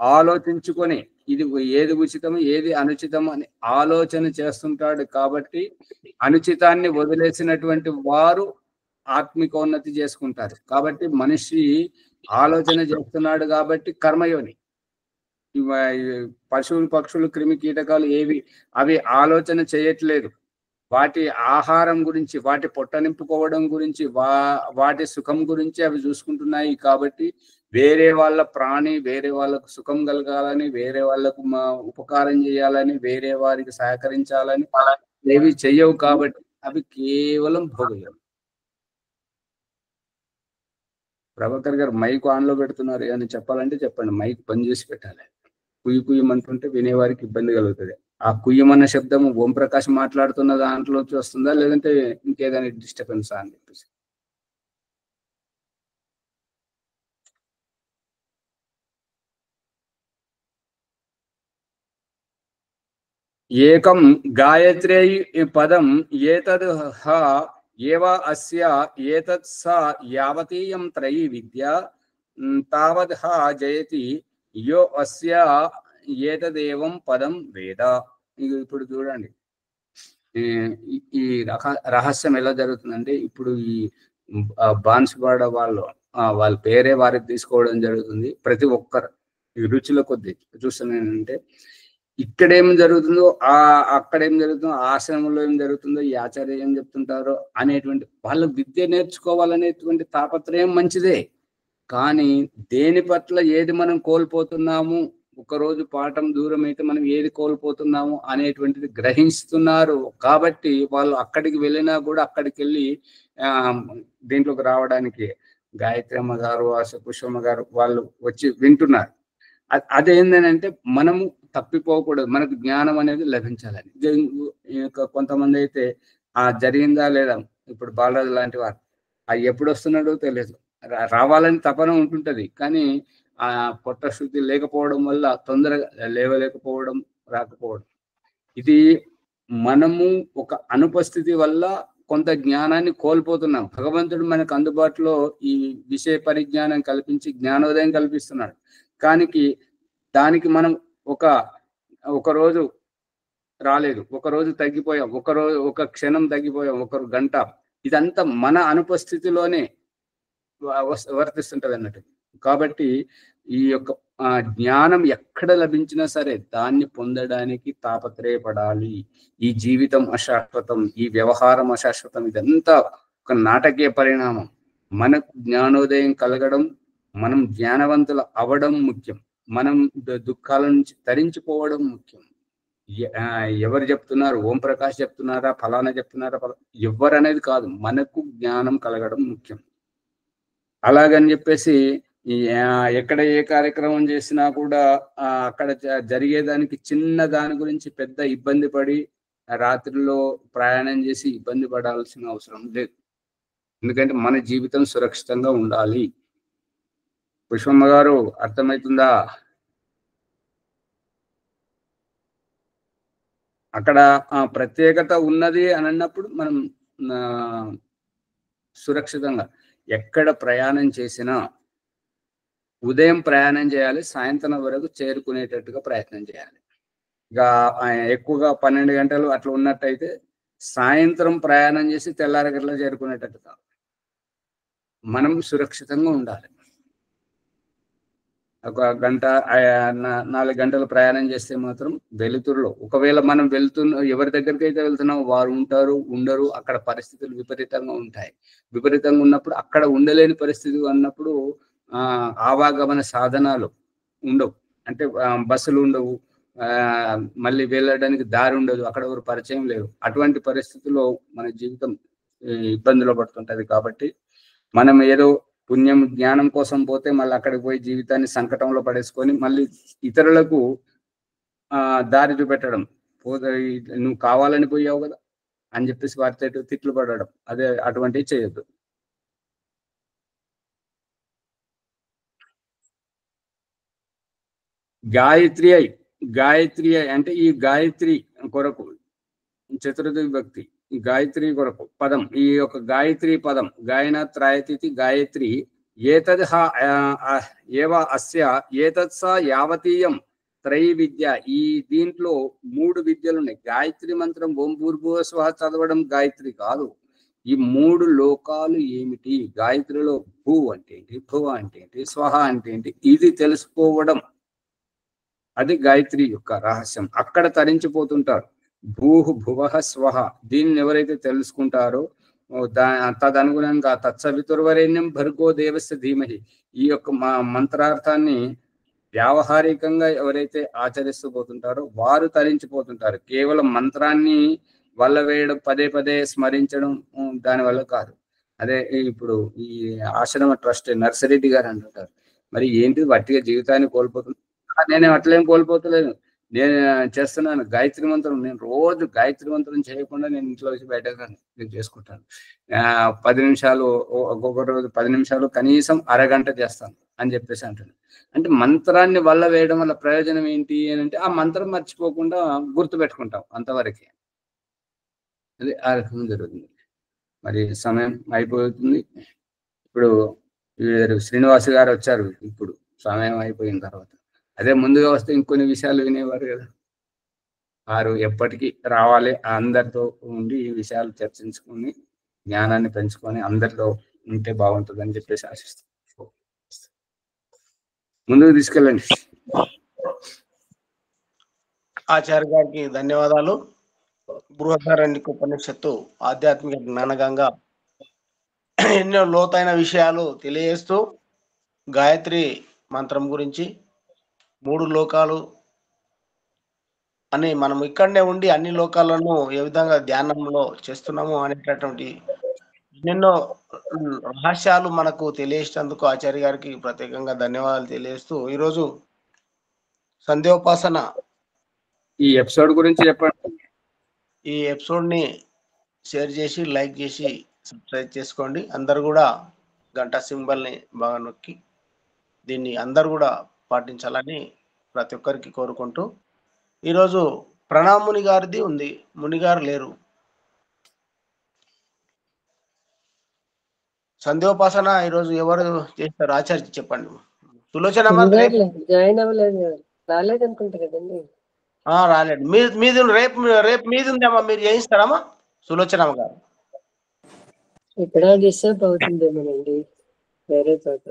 ఆలోచించుకొని ఇది ఏది ఉచితం ఏది అనుచితం అని ఆలోచన చేస్తుంటాడు. కాబట్టి అనుచితాన్ని వదిలేసినటువంటి వారు ఆత్మికోన్నతి చేసుకుంటారు. కాబట్టి మనిషి ఆలోచన చేస్తున్నాడు కాబట్టి కర్మయోని. పశువులు, పక్షులు, క్రిమి కీటకాలు అవి ఆలోచన చేయట్లేదు. వాటి ఆహారం గురించి, వాటి పొట్ట నింపుకోవడం గురించి, వాటి సుఖం గురించి అవి చూసుకుంటున్నాయి. కాబట్టి వేరే వాళ్ళ ప్రాణి, వేరే వాళ్ళకు సుఖం కలగాలని, వేరే వాళ్ళకు ఉపకారం చేయాలని, వేరే వారికి సహకరించాలని ఏవి చెయ్యవు. కాబట్టి అవి కేవలం భోగయోని. ప్రభాకర్ గారు మైక్ ఆన్లో పెడుతున్నారు అని చెప్పాలంటే చెప్పండి, మైక్ బంద్ చేసి పెట్టాలి. కుయ్యమంటుంటే వినేవారికి ఇబ్బంది కలుగుతుంది. ఆ కుయ్యమన్న శబ్దం ఓంప్రకాష్ మాట్లాడుతున్న దాంట్లోకి వస్తుందా, లేదంటే ఇంకేదైనా డిస్టర్బెన్స్ అని చెప్పేసి. ఏకం గాయత్ర్యై పదం ఏతద్ హ ఏవ అస్య ఏతత్ స యావతీయం త్రయీ విద్య తావద్ హ జయతి యో అస్య ఏతదేవం పదం వేద. ఇప్పుడు చూడండి ఈ రహస్యం ఎలా జరుగుతుందంటే, ఇప్పుడు ఈ బాన్సువాడ వాళ్ళ పేరే వారికి తీసుకోవడం జరుగుతుంది. ప్రతి ఒక్కరు ఈ రుచుల కొద్ది చూస్తున్నానంటే ఇక్కడేం జరుగుతుందో అక్కడేం జరుగుతుందో, ఆశ్రమంలో ఏం జరుగుతుందో, ఈ ఆచార్య ఏం చెప్తుంటారో అనేటువంటి వాళ్ళు విద్య నేర్చుకోవాలనేటువంటి తాపత్రయం మంచిదే. కానీ దేని పట్ల ఏది మనం కోల్పోతున్నాము, ఒకరోజు పాఠం దూరం అయితే మనం ఏది కోల్పోతున్నాము అనేటువంటిది గ్రహిస్తున్నారు. కాబట్టి వాళ్ళు అక్కడికి వెళ్ళినా కూడా అక్కడికి వెళ్ళి దీంట్లోకి రావడానికి గాయత్రమ్మ గారు, పుష్పమ్మ గారు వాళ్ళు వచ్చి వింటున్నారు. అదేంటంటే మనము తప్పిపోకూడదు, మనకు జ్ఞానం అనేది లభించాలని. కొంతమంది అయితే జరిగిందా లేదా, ఇప్పుడు బాలరాజు లాంటి వారు ఎప్పుడు వస్తున్నాడో తెలియదు, రావాలని తపన ఉంటుంటది. కానీ ఆ పొట్ట శుద్ధి లేకపోవడం వల్ల తొందరగా లేవలేకపోవడం, రాకపోవడం. ఇది మనము ఒక అనుపస్థితి వల్ల కొంత జ్ఞానాన్ని కోల్పోతున్నాం. భగవంతుడు మనకు అందుబాటులో ఈ విషయ పరిజ్ఞానం కల్పించి జ్ఞానోదయం కల్పిస్తున్నాడు. కానీ దానికి మనం ఒక రోజు రాలేదు, ఒక రోజు తగ్గిపోయాం, ఒక క్షణం తగ్గిపోయాం, ఒక గంట, ఇదంతా మన అనుపస్థితిలోనే వర్తిస్తుంటది అన్నట్టు. కాబట్టి ఈ యొక్క జ్ఞానం ఎక్కడ లభించినా సరే దాన్ని పొందడానికి తాపత్రయపడాలి. ఈ జీవితం అశాశ్వతం, ఈ వ్యవహారం అశాశ్వతం, ఇదంతా ఒక నాటకీయ పరిణామం. మనకు జ్ఞానోదయం కలగడం, మనం జ్ఞానవంతులు అవడం ముఖ్యం. మనం దుఃఖాల నుంచి తరించిపోవడం ముఖ్యం. ఎవరు చెప్తున్నారు, ఓం ప్రకాష్ చెప్తున్నారా, ఫలానా చెప్తున్నారా, ఎవరు అనేది కాదు, మనకు జ్ఞానం కలగడం ముఖ్యం. అలాగని చెప్పేసి ఎక్కడ ఏ కార్యక్రమం చేసినా కూడా అక్కడ జరిగేదానికి చిన్న దాని గురించి పెద్ద ఇబ్బంది పడి రాత్రిలో ప్రయాణం చేసి ఇబ్బంది పడాల్సిన అవసరం లేదు. ఎందుకంటే మన జీవితం సురక్షితంగా ఉండాలి. పుష్పమ్మ గారు అర్థమవుతుందా? అక్కడ ప్రత్యేకత ఉన్నది అని అన్నప్పుడు మనం సురక్షితంగా ఎక్కడ ప్రయాణం చేసినా ఉదయం ప్రయాణం చేయాలి, సాయంత్రం వరకు చేరుకునేటట్టుగా ప్రయత్నం చేయాలి. ఇక ఎక్కువగా 12 గంటలు అట్లా ఉన్నట్టయితే సాయంత్రం ప్రయాణం చేసి తెల్లారగట్లా చేరుకునేటట్టుగా మనం సురక్షితంగా ఉండాలి. ఒక గంట 4 గంటలు ప్రయాణం చేస్తే మాత్రం వెలుతురులో, ఒకవేళ మనం ఎవరి దగ్గరికి అయితే వెళ్తున్నామో వారు ఉంటారు, ఉండరు, అక్కడ పరిస్థితులు విపరీతంగా ఉంటాయి. విపరీతంగా ఉన్నప్పుడు అక్కడ ఉండలేని పరిస్థితి అన్నప్పుడు ఆవాగమన సాధనాలు ఉండవు, అంటే బస్సులు ఉండవు, మళ్ళీ వెళ్ళడానికి దారి ఉండదు, అక్కడ ఎవరు పరిచయం లేరు. అటువంటి పరిస్థితుల్లో మన జీవితం ఇబ్బందులు పడుతుంటది. కాబట్టి మనం ఏదో పుణ్యం జ్ఞానం కోసం పోతే మళ్ళీ అక్కడికి పోయి జీవితాన్ని సంకటంలో పడేసుకొని మళ్ళీ ఇతరులకు దారి చూపెట్టడం, నువ్వు కావాలని పోయావు కదా అని చెప్పేసి వారితో తిట్లు పడడం, అదే అటువంటివి చేయొద్దు. గాయత్రి అంటే ఈ గాయత్రి కొరకు చతుర్థ విభక్తి, ఈ గాయత్రి కొరకు పదం, ఈ యొక్క గాయత్రి పదం గాయన త్రాయతి గాయత్రి ఏతద్ ఏవ అస్య ఏతత్స యావతీయం త్రై విద్య. ఈ దీంట్లో 3 విద్యలు ఉన్నాయి. గాయత్రి మంత్రం ఓం భూర్భువః స్వః చదవడం గాయత్రి కాదు. ఈ 3 లోకాలు ఏమిటి, గాయత్రిలో భూ అంటే ఏంటి, భువ అంటే ఏంటి, స్వహ అంటే ఏంటి, ఇది తెలుసుకోవడం, అది గాయత్రి యొక్క రహస్యం. అక్కడ తరించిపోతుంటారు. భూహు భువః స్వహ, దీన్ని ఎవరైతే తెలుసుకుంటారో తదనుగుణంగా తత్సవితుర్వరేణ్యం భర్గో దేవస్య ధీమహి, ఈ యొక్క మంత్రార్థాన్ని వ్యావహారికంగా ఎవరైతే ఆచరిస్తూ పోతుంటారో వారు తరించిపోతుంటారు. కేవలం మంత్రాన్ని వల్ల వేయడం, పదే పదే స్మరించడం దానివల్ల కాదు. అదే ఇప్పుడు ఈ ఆశ్రమ ట్రస్ట్ నర్సిరెడ్డి గారు అంటుంటారు, మరి ఏంటి వట్టిగా జీవితాన్ని కోల్పోతుంది. నేను అట్లేం కోల్పోతలేను, నేను చేస్తున్నాను గాయత్రి మంత్రం. నేను రోజు గాయత్రి మంత్రం చేయకుండా నేను ఇంట్లో వచ్చి బయటకు నేను చేసుకుంటాను. 10 నిమిషాలు, ఒక్కొక్క రోజు 10 నిమిషాలు, కనీసం అరగంట చేస్తాను అని చెప్పేసి అంటున్నాను. అంటే మంత్రాన్ని వల్ల వేయడం వల్ల ప్రయోజనం ఏంటి అని అంటే ఆ మంత్రం మర్చిపోకుండా గుర్తు పెట్టుకుంటాం, అంతవరకే. అది ఆ రకంగా జరుగుతుంది. మరి సమయం అయిపోతుంది. ఇప్పుడు శ్రీనివాస్ గారు వచ్చారు, ఇప్పుడు సమయం అయిపోయిన తర్వాత. అదే ముందుగా వస్తే ఇంకొన్ని విషయాలు వినేవారు కదా. వారు ఎప్పటికీ రావాలి, అందరితో ఉండి ఈ విషయాలు చర్చించుకొని జ్ఞానాన్ని పెంచుకొని అందరిలో ఉంటే బాగుంటుందని చెప్పేసి ఆశిస్తాను. ముందుకు తీసుకెళ్ళండి. ఆచార్య గారికి ధన్యవాదాలు. బృహదారణ్యక ఉపనిషత్తు ఆధ్యాత్మిక జ్ఞానగంగా ఎన్నో లోతైన విషయాలు తెలియజేస్తూ గాయత్రి మంత్రం గురించి 3 లోకాలు అని మనం ఇక్కడనే ఉండి అన్ని లోకాలను ఏ విధంగా ధ్యానంలో చేస్తున్నాము అనేటటువంటి ఎన్నెన్నో రహస్యాలు మనకు తెలియజేసినందుకు ఆచార్య గారికి ప్రత్యేకంగా ధన్యవాదాలు తెలియజేస్తూ ఈరోజు సంధ్యోపాసన ఈ ఎపిసోడ్ గురించి చెప్పండి. ఈ ఎపిసోడ్ని షేర్ చేసి లైక్ చేసి సబ్స్క్రైబ్ చేసుకోండి. అందరు కూడా గంట సింబల్ని బాగా నొక్కి దీన్ని అందరు కూడా పాటించాలని ప్రతి ఒక్కరికి కోరుకుంటూ, ఈరోజు ప్రణామ్ ముని గారిది ఉంది, మునిగారు లేరు. సంధ్యోపాసన ఈరోజు ఎవరు చేస్తారు ఆచార్య చెప్పండి. సులోచన జాయిన్ అవ్వలేదు, రాలేదు అనుకుంటా కదండి. రాలేదు. మీది రేపు మీది ఉందమ్మా, మీరు చేయిస్తారమ్మా సులోచన గారు? ఇక్కడ డిస్టర్బ్ అవుతుందేమోనండి వేరే చోట.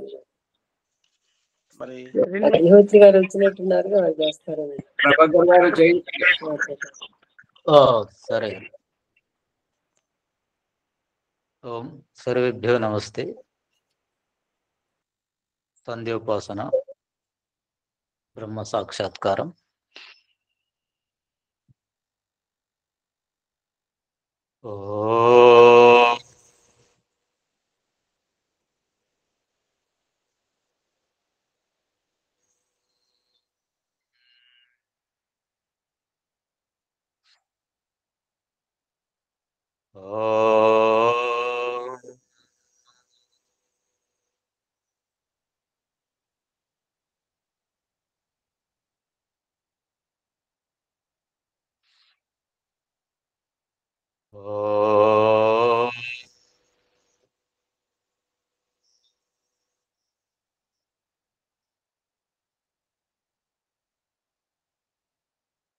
మరి అగ్నిహోత్రి గారు వచ్చినట్టున్నారు, వాళ్ళు చేస్తారని. ప్రభాకర్ గారు జయంతి ఓ సరే. ఓం సర్వేభ్యో నమస్తే. సంధ్యోపాసన, బ్రహ్మ సాక్షాత్కారం. ఓ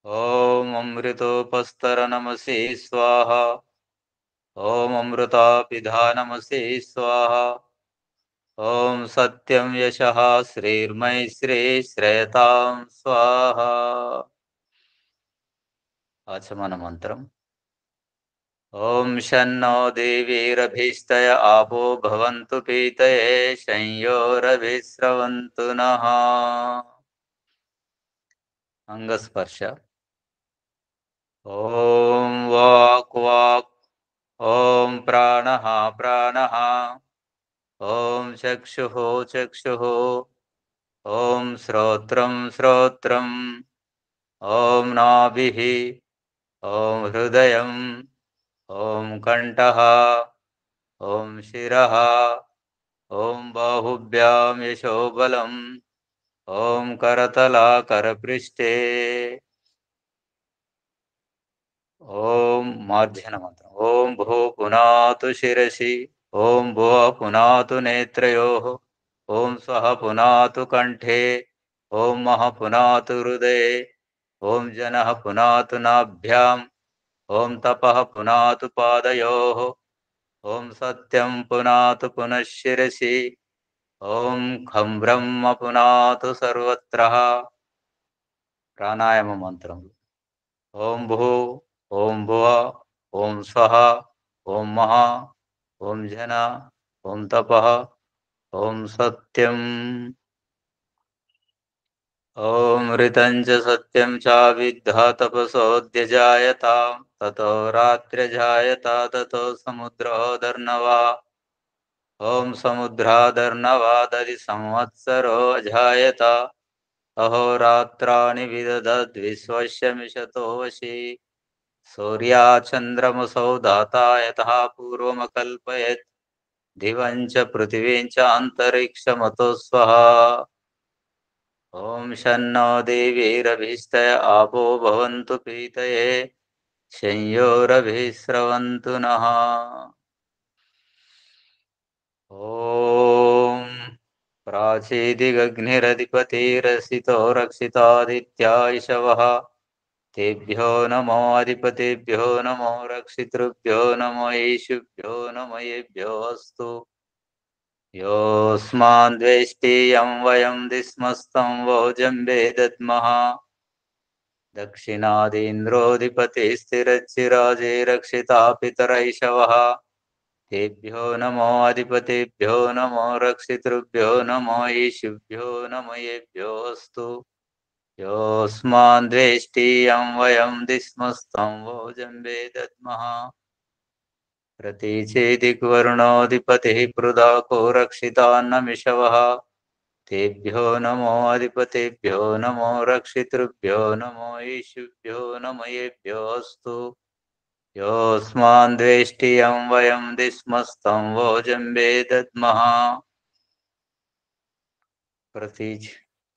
ఓం అమృతోపస్తరణమసి స్వాహ. ఓం అమృతాపిధానమసి స్వాహ. ఓం సత్యం యశః శ్రీర్మైశ్రీ శ్రేయతాం స్వాహ. ఆచమన మంత్రం. ఓం శన్నో దేవీరభీష్టయ ఆపో భవంతు పీతయే సంయోరభిస్రవంతు నః. అంగస్పర్శ. ఓం వాక్ వాక్. ఓం ప్రాణః ప్రాణః. ఓం చక్షుః చక్షుః. ఓం శ్రోత్రం శ్రోత్రం. ఓం నాభిః. ఓం హృదయం. ఓం కంఠః. ఓం శిరః. ఓం బాహుభ్యాం యశోబలం. ఓం కరతలాకరపృష్ఠే. ఓం మార్జన మంత్రం. ఓం భూ పునాతు శిరసి. ఓం భువ పునాతు నేత్రయోః. ఓం స్వః పునాతు కంఠే. ఓం మః పునాతు హృదయే. ఓం జనః పునాతు నాభ్యాం. ఓం తపః పునాతు పాదయోః. ఓం సత్యం పునాతు పునఃశిరసి. ఓం ఖం బ్రహ్మ పునాతు సర్వత్రః. ప్రాణాయామ మంత్రం. ఓం భూ. ఓం భువ. ఓం స్వః. ఓం మః. ఓం జన. ఓం తపః. ఓం సత్యం. ఓం ఋతం చ సత్యం చ విద్ధా తపసోऽధ్యజాయతాం. తతో రాత్ర్యజాయత తతో సముద్రోదర్నవా. ఓం సముద్రాదర్నవాదది సంవత్సరో అజాయత. అహోరాత్రాణి విదధద్విశ్వస్య మిషతో వశి. సూర్యాచంద్రమసౌ దాతా యతః పూర్వమకల్పయత్. దివం చ పృథివీం చ అంతరిక్షమతో స్వః. ఓం శన్నో దేవీరభీష్టయ ఆపో భవంతు పీతయే సంయోరభిస్రవంతు నః. ఓం ప్రాచీదిగగ్నిరధిపతిరసితో రక్షితాదిత్యా ఇషవః. తేభ్యో నమో అధిపతిభ్యో నమో రక్షితృభ్యో నమో ఈశుభ్యో నమో యేభ్యో అస్తు. యోస్మాన్ ద్వేష్టియం వయం దిస్మస్తం వోజంబే దద్మః. దక్షిణాదీంద్రోధిపతి స్థిరచిరాజే రక్షితా పితరైషవః. తేభ్యో నమో అధిపతిభ్యో నమో రక్షితృభ్యో నమో ఈశుభ్యో నమో యేభ్యో అస్తు. యోస్మాన్ ద్వేష్టియం వయం దిస్మస్తం వోజంబే దద్మః. ప్రతీచేదిక్వరుణోధిపతిః పృథాకో రక్షితాన్నమిషవః. తేభ్యో నమో అధిపతిభ్యో నమో రక్షితృభ్యో నమో ఈశుభ్యో నమో యేభ్యో అస్తు. యోస్మాన్ ద్వేష్టియం వయం దిస్మస్తం వోజంబే దద్మః.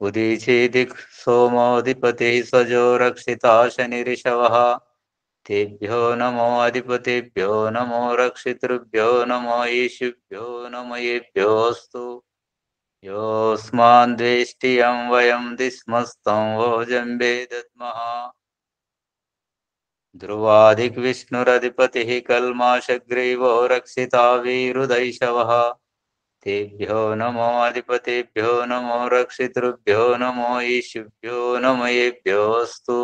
ఉదీచేదిక్ సోమోధిపతిః సజో రక్షితా శనిరిషవః. తేభ్యో నమో అధిపతిభ్యో నమో రక్షితృభ్యో నమో ఈశుభ్యో నమో యేభ్యో అస్తు. యోస్మాన్ ద్వేష్టియం వయం దిస్మస్తం వోజంబే దద్మః. ధ్రువాదిక్ విష్ణురధిపతిః కల్మాషగ్రీవో రక్షితా వీరుదైషవః. तेभ्यो नमो अधिपतेभ्यो नमो रक्षितृभ्यो नमो ईशुभ्यो नमयेभ्योऽस्तु।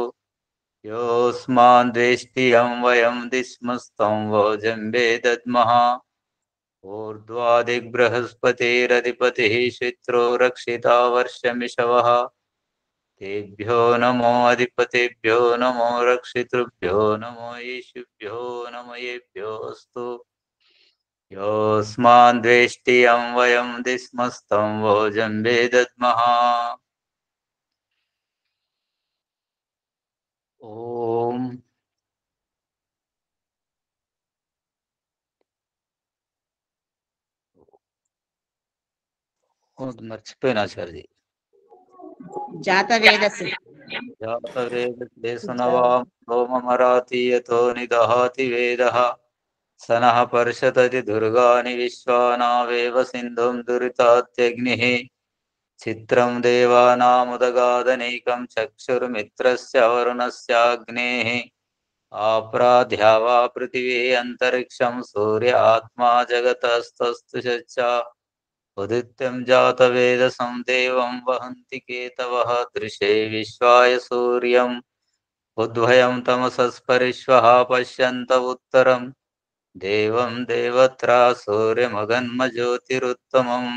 योऽस्मान् द्वेष्टि यं वयं दिस्मस्तं वोजम्बे दद्मः। ऊर्ध्वादिग्बृहस्पतिरधिपतिः शित्रो रक्षिता वर्षमिषवः। तेभ्यो नमो अधिपतिभ्यो नमो रक्षितृभ्यो नमो ईशुभ्यो नमयेभ्योऽस्तु। योऽस्मान् द्वेष्टि यं वयं दिस्मस्तं वोजम्बे दद्मः। ఓం మర్చిపోయినా ఆచార్యజీ. జాతవేదసు జాతవేదసునవాం సోమమరాతీయతో నిదహాతి వేదః. సనః పర్షతతి దుర్గాని విశ్వానావేవ సింధుం దురితాత్యగ్నిః. చిత్రం దేవానాముదగాదనైకం చక్షుర్మిత్రస్య వరుణస్యాగ్నేః. ఆప్రాధ్యావా పృథివీ అంతరిక్షం సూర్య ఆత్మా జగతస్తస్తు చ. ఉదిత్యం జాతవేదసం దేవం వహంతి కేతవః. దృశే విశ్వాయ సూర్యం ఉద్వయం తమసస్పరిష్వః. పశ్యంత ఉత్తరం దేవం దేవత్రా సూర్యమగన్మజ్యోతిరుత్తమం.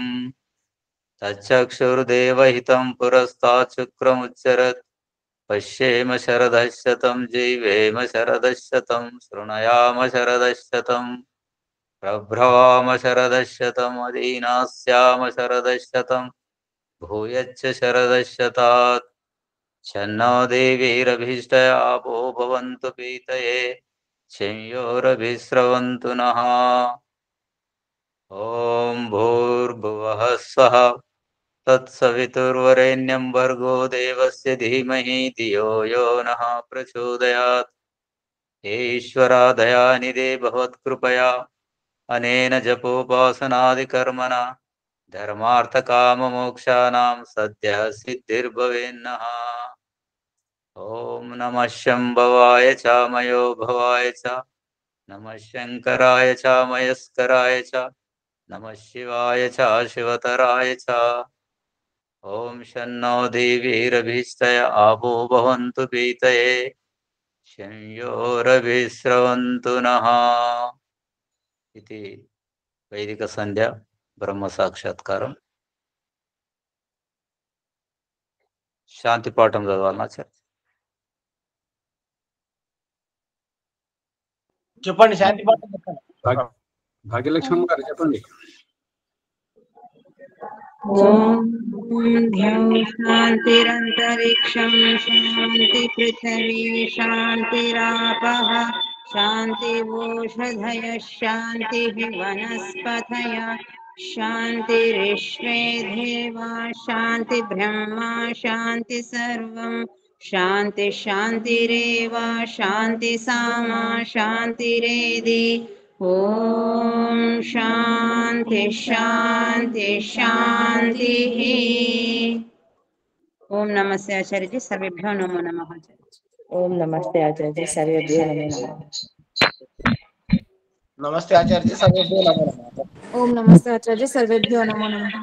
తచ్చక్షుర్దేవహితం పురస్తాత్ శుక్రముచ్చరత్. పశ్యేమ శరదః శతం జీవేమ శరదః శతం. శృణయామ శరదః శతం ప్రభ్రవామ శరదః శతం. అదీనాస్యామ శరదః శతం భూయచ్చ శరదః శతాత్. ఛన్నో దేవీరభీష్టయాపో భవంతు పీతయే శంయోరభిస్రవంతు నః. ఓం భూర్భువః స్వః తత్సవితుర్వరేణ్యం భర్గో దేవస్య ధీమహి ధియో యో నః ప్రచోదయాత్. ఈశ్వరాదయానిదే భవత్కృపయా అనేన జపోపాసనాదికర్మణ ధర్మార్థకామమోక్షాణాం సద్యః సిద్ధిర్భవేన్నః. ఓం నమః శంభవాయ చ మయో భవాయ చ. నమః శంకరాయ చ మయస్కరాయ చ. నమః శివాయ చ శివతరాయ చ. ఓం శన్నో దేవీరభీష్టయ ఆపో భవంతు పీతయే శంయోరభిస్రవంతు నః. ఇది వైదిక సంధ్య బ్రహ్మ సాక్షాత్కారం. శాంతి పాఠం చదవాలన్నా సార్? చెప్పండి, శాంతి పాఠం చెప్పండి. భాగ్యలక్ష్మి గారు చెప్పండి. ఓం శాంతిరంతరిక్షం శాంతి పృథివీ శాంతిరాపః శాంతివోషధయ శాంతి వనస్పతయ శాంతిరిష్వే దేవా శాంతి బ్రహ్మా శాంతి సర్వం శాంతి శాంతిరేవ శాంతి సామా శాంతిరేది. ఓం శాంతి శాంతి శాంతి. ఓం నమస్తే ఆచార్యజీ. సర్వేభ్యో నమో నమః. ఓం నమస్తే ఆచార్య. సర్వేభ్యో నమో నమః. నమస్తే ఆచార్య, సర్వేభ్యో నమో నమః. ఓం నమస్తే ఆచార్య. సర్వేభ్యో నమో నమః.